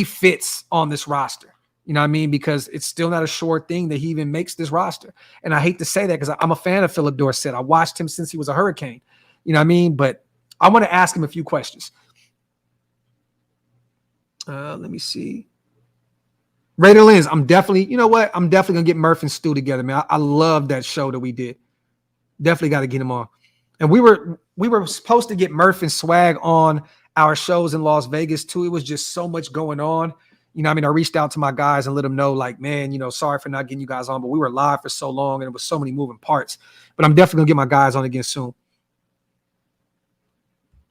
fits on this roster. You know what I mean? Because it's still not a sure thing that he even makes this roster. And I hate to say that, because I'm a fan of Philip Dorsett. I watched him since he was a Hurricane. You know what I mean? But I want to ask him a few questions. Let me see. Raider Lens, I'm definitely going to get Murph and Stu together, man. I love that show that we did. Definitely got to get him on. And we were supposed to get Murph and Swag on our shows in Las Vegas too. It was just so much going on. I reached out to my guys and let them know, like, man, sorry for not getting you guys on, but we were live for so long and it was so many moving parts. But I'm definitely going to get my guys on again soon.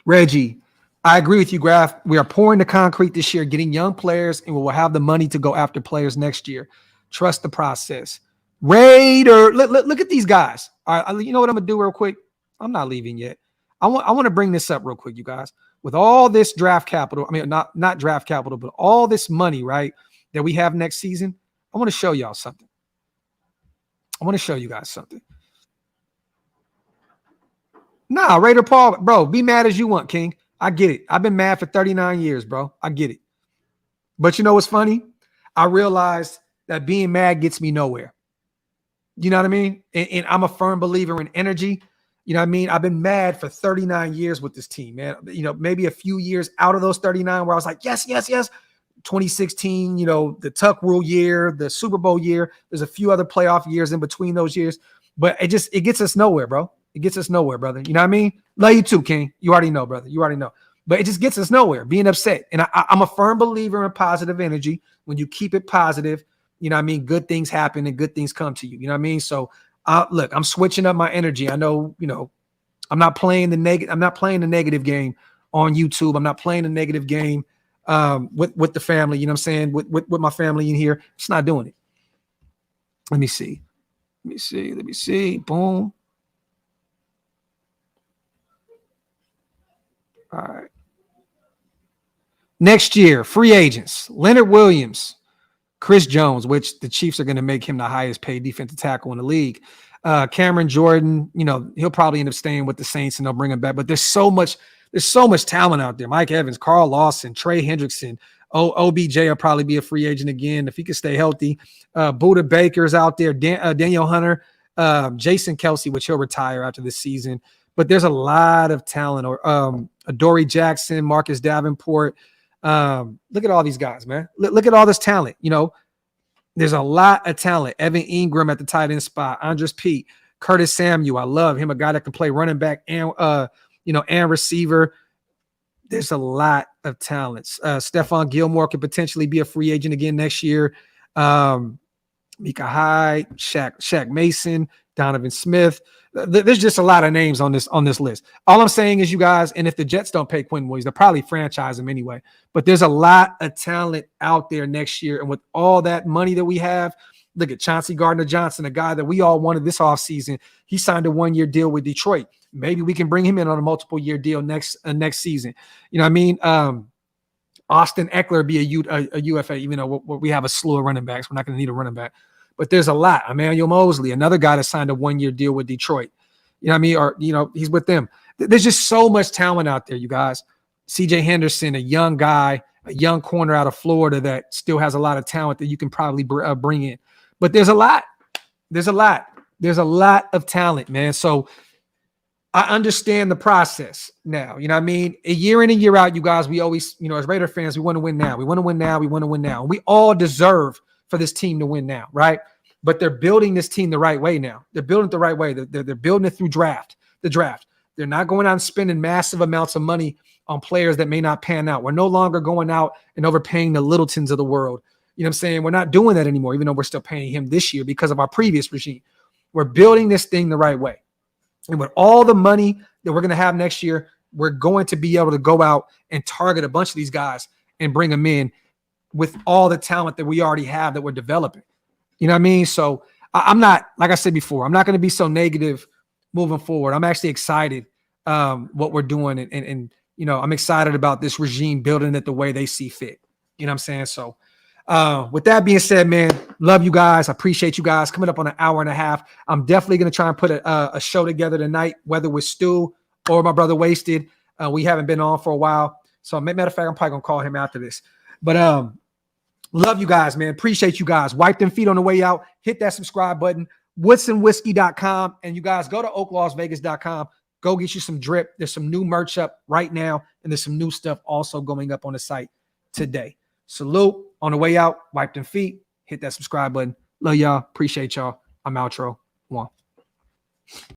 Reggie, I agree with you, Graphk. We are pouring the concrete this year, getting young players, and we will have the money to go after players next year. Trust the process. Raider, look at these guys. All right, you know what I'm going to do real quick? I'm not leaving yet. I want to bring this up real quick, you guys. With all this draft capital, not draft capital, but all this money, right, that we have next season, I want to show y'all something. I want to show you guys something. Nah, Raider Paul, bro, be mad as you want, King. I get it. I've been mad for 39 years, bro. I get it. But you know what's funny? I realized that being mad gets me nowhere. You know what I mean? And I'm a firm believer in energy. You know what I mean? I've been mad for 39 years with this team, man. Maybe a few years out of those 39 where I was like, yes, yes, yes. 2016, the Tuck Rule year, the Super Bowl year. There's a few other playoff years in between those years, but it gets us nowhere, bro. It gets us nowhere, brother. You know what I mean? Love you too, King. You already know, brother. You already know. But it just gets us nowhere, being upset. And I'm a firm believer in positive energy. When you keep it positive, you know what I mean? Good things happen and good things come to you. You know what I mean? So look, I'm switching up my energy. I know, I'm not playing the negative game on YouTube. I'm not playing the negative game with the family, you know what I'm saying? With my family in here. It's not doing it. Let me see. Boom. All right. Next year, free agents: Leonard Williams, Chris Jones, which the Chiefs are going to make him the highest paid defensive tackle in the league. Cameron Jordan, he'll probably end up staying with the Saints and they'll bring him back. But there's so much talent out there. Mike Evans, Carl Lawson, Trey Hendrickson, OBJ will probably be a free agent again if he can stay healthy. Buda Baker's out there, Daniel Hunter, Jason Kelsey, which he'll retire after this season. But there's a lot of talent. Or Adoree Jackson, Marcus Davenport. Look at all these guys, man. Look at all this talent. There's a lot of talent. Evan Ingram at the tight end spot. Andres Pete, Curtis Samuel. I love him. A guy that can play running back and and receiver. There's a lot of talents. Stephon Gilmore could potentially be a free agent again next year. Micah Hyde, Shaq Mason, Donovan Smith. There's just a lot of names on this list. All I'm saying is, you guys, and if the Jets don't pay Quinn Williams, they'll probably franchise him anyway. But there's a lot of talent out there next year. And with all that money that we have, look at Chauncey Gardner-Johnson, a guy that we all wanted this offseason. He signed a 1-year deal with Detroit. Maybe we can bring him in on a multiple-year deal next season. You know what I mean? Austin Eckler be a UFA, even though we have a slew of running backs. We're not going to need a running back. But there's a lot. Emmanuel Mosley, another guy that signed a 1-year deal with Detroit. You know what I mean? Or, he's with them. There's just so much talent out there, you guys. CJ Henderson, a young guy, a young corner out of Florida that still has a lot of talent that you can probably bring in. But there's a lot. There's a lot of talent, man. So I understand the process now. You know what I mean? A year in and year out, you guys, we always, as Raider fans, we want to win now. We want to win now. We want to win now. And we all deserve for this team to win now, right? But they're building this team the right way now. They're building it the right way. They're building it through the draft. They're not going out and spending massive amounts of money on players that may not pan out. We're no longer going out and overpaying the Littletons of the world. You know what I'm saying? We're not doing that anymore, even though we're still paying him this year because of our previous regime. We're building this thing the right way. And with all the money that we're going to have next year, we're going to be able to go out and target a bunch of these guys and bring them in with all the talent that we already have that we're developing. You know what I mean? So I'm not, like I said before, I'm not going to be so negative moving forward. I'm actually excited what we're doing. And I'm excited about this regime building it the way they see fit. You know what I'm saying? So with that being said, man, love you guys. I appreciate you guys coming up on an hour and a half. I'm definitely going to try and put a show together tonight, whether with Stu or my brother Wasted. We haven't been on for a while. So matter of fact, I'm probably going to call him after this. But love you guys, man. Appreciate you guys. Wipe them feet on the way out. Hit that subscribe button. WoodsonWhiskey.com. And you guys go to OakLosVegas.com. Go get you some drip. There's some new merch up right now. And there's some new stuff also going up on the site today. Salute. On the way out, wipe them feet. Hit that subscribe button. Love y'all. Appreciate y'all. I'm outro. One.